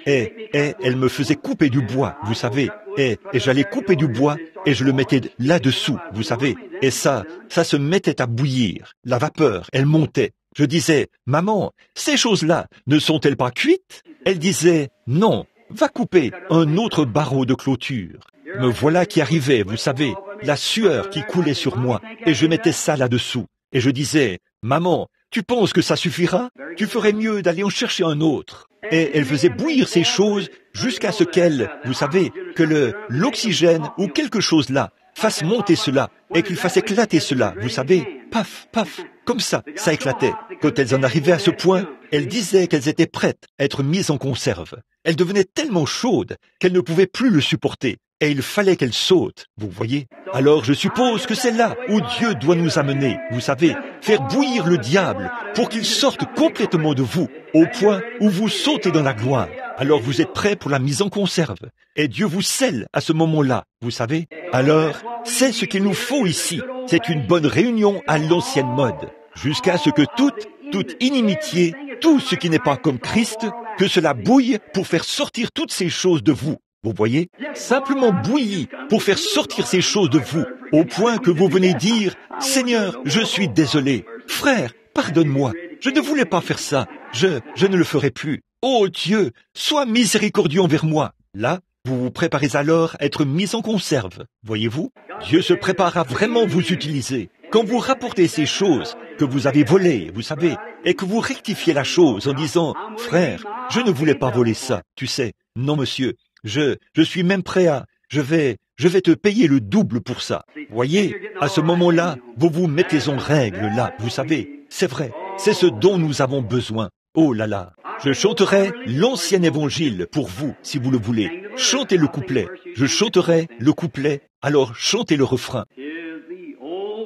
Et elle me faisait couper du bois, vous savez, et j'allais couper du bois, et je le mettais là-dessous, vous savez, et ça se mettait à bouillir. La vapeur, elle montait. Je disais, maman, ces choses-là ne sont-elles pas cuites? Elle disait, non, va couper un autre barreau de clôture. Me voilà qui arrivait, vous savez, la sueur qui coulait sur moi, et je mettais ça là-dessous. Et je disais, maman, tu penses que ça suffira? Tu ferais mieux d'aller en chercher un autre. Et elle faisait bouillir ces choses jusqu'à ce qu'elle, vous savez, que l'oxygène ou quelque chose là fasse monter cela et qu'il fasse éclater cela, vous savez, paf, paf, comme ça éclatait. Quand elles en arrivaient à ce point, elles disaient qu'elles étaient prêtes à être mises en conserve. Elles devenaient tellement chaudes qu'elles ne pouvaient plus le supporter. Et il fallait qu'elles sautent, vous voyez. Alors je suppose que c'est là où Dieu doit nous amener, vous savez, faire bouillir le diable pour qu'il sorte complètement de vous, au point où vous sautez dans la gloire. Alors vous êtes prêts pour la mise en conserve. Et Dieu vous scelle à ce moment-là, vous savez. Alors, c'est ce qu'il nous faut ici. C'est une bonne réunion à l'ancienne mode. Jusqu'à ce que toute inimitié, tout ce qui n'est pas comme Christ, que cela bouille pour faire sortir toutes ces choses de vous. Vous voyez, simplement bouilli pour faire sortir ces choses de vous, au point que vous venez dire, « Seigneur, je suis désolé. Frère, pardonne-moi. Je ne voulais pas faire ça. Je ne le ferai plus. Oh Dieu, sois miséricordieux envers moi. » Là, vous vous préparez alors à être mis en conserve. Voyez-vous, Dieu se prépare à vraiment vous utiliser. Quand vous rapportez ces choses que vous avez volées, vous savez, et que vous rectifiez la chose en disant, « Frère, je ne voulais pas voler ça. Tu sais, non monsieur. Je suis même prêt à... Je vais te payer le double pour ça. » Voyez, à ce moment-là, vous vous mettez en règle, là, vous savez. C'est vrai, c'est ce dont nous avons besoin. Oh là là, je chanterai l'ancien évangile pour vous, si vous le voulez. Chantez le couplet. Je chanterai le couplet, alors chantez le refrain. Is the old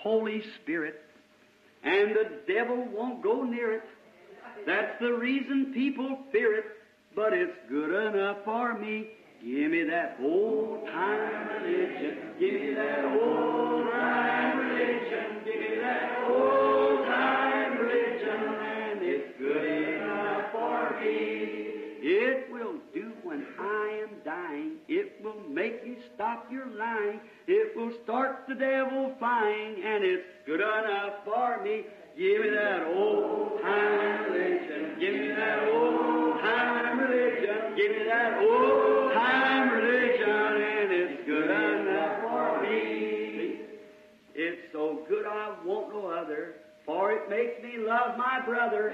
Holy Spirit, and the devil won't go near it. That's the reason people fear it, but it's good enough for me. Give me that old-time religion. Give me that old-time religion. Give me that old-time religion, and it's good enough for me. It will do when I am dying. It will make you stop your lying. It will start the devil flying, and it's good enough for me. Give me that old-time religion. Give me that old-time religion. Give me that old-time religion, and it's good enough for me. It's so good I want no other, for it makes me love my brother.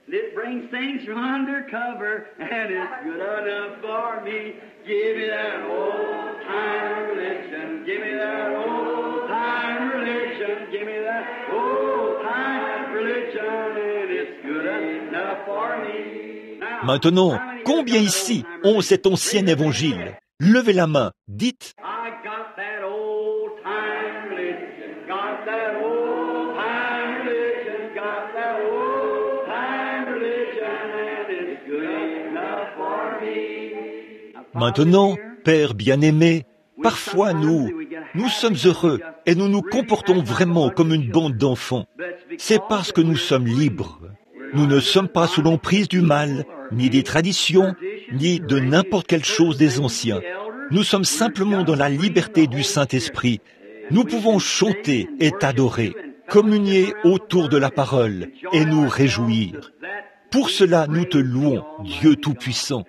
It brings things from undercover, and it's good enough for me. Give me that old-time religion. Give me that old-time religion. Give me that old-time religion, and it's good enough for me. Maintenant, combien ici ont cet ancien évangile? Levez la main, dites. I got that old-time religion. Got that old-time religion. Got that old-time religion, and it's good enough for me. Maintenant, Père bien-aimé, parfois nous sommes heureux et nous nous comportons vraiment comme une bande d'enfants. C'est parce que nous sommes libres. Nous ne sommes pas sous l'emprise du mal, ni des traditions, ni de n'importe quelle chose des anciens. Nous sommes simplement dans la liberté du Saint-Esprit. Nous pouvons chanter et t'adorer, communier autour de la parole et nous réjouir. Pour cela, nous te louons, Dieu Tout-Puissant.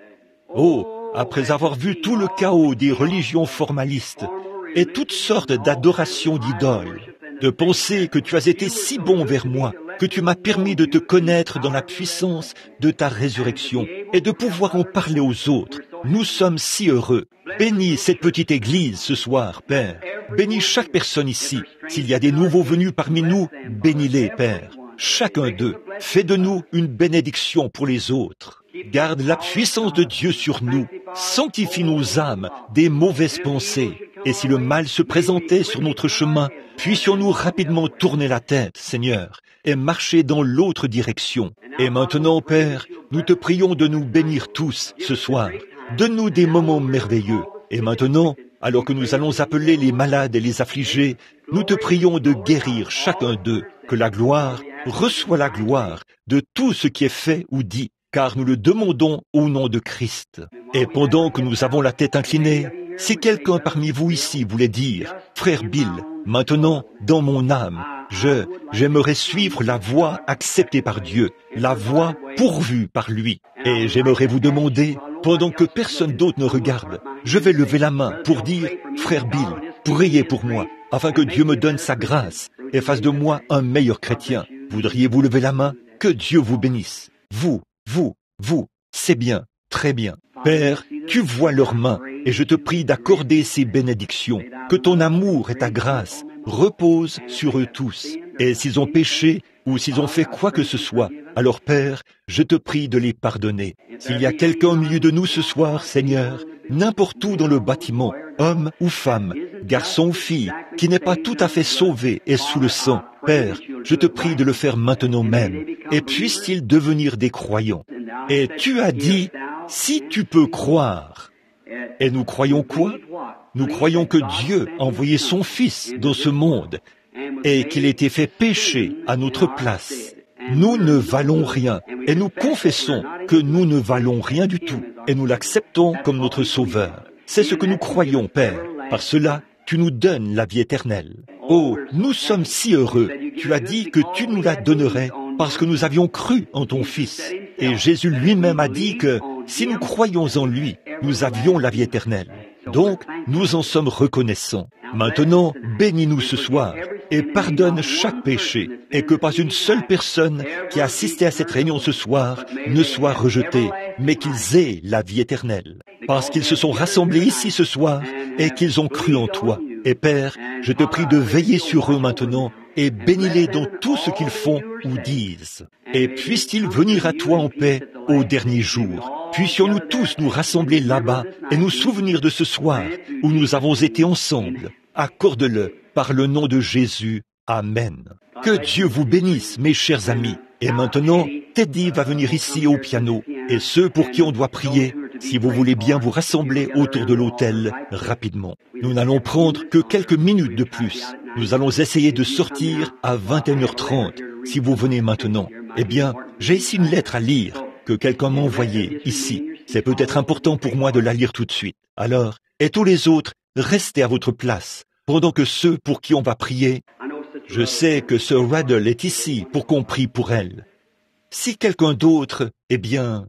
Oh, après avoir vu tout le chaos des religions formalistes et toutes sortes d'adorations d'idoles, de penser que tu as été si bon vers moi, que tu m'as permis de te connaître dans la puissance de ta résurrection et de pouvoir en parler aux autres. Nous sommes si heureux. Bénis cette petite église ce soir, Père. Bénis chaque personne ici. S'il y a des nouveaux venus parmi nous, bénis-les, Père. Chacun d'eux. Fais de nous une bénédiction pour les autres. Garde la puissance de Dieu sur nous. Sanctifie nos âmes des mauvaises pensées. Et si le mal se présentait sur notre chemin, puissions-nous rapidement tourner la tête, Seigneur, et marcher dans l'autre direction. Et maintenant, Père, nous te prions de nous bénir tous ce soir. Donne-nous des moments merveilleux. Et maintenant, alors que nous allons appeler les malades et les affligés, nous te prions de guérir chacun d'eux, que la gloire reçoit la gloire de tout ce qui est fait ou dit, car nous le demandons au nom de Christ. Et pendant que nous avons la tête inclinée, si quelqu'un parmi vous ici voulait dire, « Frère Bill, maintenant, dans mon âme, j'aimerais suivre la voie acceptée par Dieu, la voie pourvue par lui. » Et j'aimerais vous demander, pendant que personne d'autre ne regarde, je vais lever la main pour dire, « Frère Bill, priez pour moi, afin que Dieu me donne sa grâce et fasse de moi un meilleur chrétien. » Voudriez-vous lever la main? Que Dieu vous bénisse. Vous, c'est bien, très bien. Père, tu vois leurs mains, et je te prie d'accorder ces bénédictions, que ton amour et ta grâce reposent sur eux tous. Et s'ils ont péché, ou s'ils ont fait quoi que ce soit, alors Père, je te prie de les pardonner. S'il y a quelqu'un au milieu de nous ce soir, Seigneur, n'importe où dans le bâtiment, homme ou femme, garçon ou fille, qui n'est pas tout à fait sauvé et sous le sang, Père, je te prie de le faire maintenant même, et puisse-t-il devenir des croyants. Et tu as dit, si tu peux croire. Et nous croyons quoi? Nous croyons que Dieu a envoyé son Fils dans ce monde et qu'il a été fait pécher à notre place. Nous ne valons rien et nous confessons que nous ne valons rien du tout et nous l'acceptons comme notre Sauveur. C'est ce que nous croyons, Père. Par cela, tu nous donnes la vie éternelle. Oh, nous sommes si heureux. Tu as dit que tu nous la donnerais parce que nous avions cru en ton Fils. Et Jésus lui-même a dit que si nous croyons en lui, nous avions la vie éternelle. Donc, nous en sommes reconnaissants. Maintenant, bénis-nous ce soir et pardonne chaque péché et que pas une seule personne qui a assisté à cette réunion ce soir ne soit rejetée, mais qu'ils aient la vie éternelle. Parce qu'ils se sont rassemblés ici ce soir et qu'ils ont cru en toi. Et Père, je te prie de veiller sur eux maintenant et bénis-les dans tout ce qu'ils font ou disent. Et puissent-ils venir à toi en paix au dernier jour. Puissions-nous tous nous rassembler là-bas et nous souvenir de ce soir où nous avons été ensemble. accorde-le par le nom de Jésus. Amen. Que Dieu vous bénisse, mes chers amis. Et maintenant, Teddy va venir ici au piano. Et ceux pour qui on doit prier, si vous voulez bien vous rassembler autour de l'autel rapidement. Nous n'allons prendre que quelques minutes de plus. Nous allons essayer de sortir à 21h30. Si vous venez maintenant, eh bien, j'ai ici une lettre à lire que quelqu'un m'a envoyée ici. C'est peut-être important pour moi de la lire tout de suite. Alors, et tous les autres, restez à votre place, pendant que ceux pour qui on va prier, je sais que Sir Raddle est ici pour qu'on prie pour elle. Si quelqu'un d'autre, eh bien,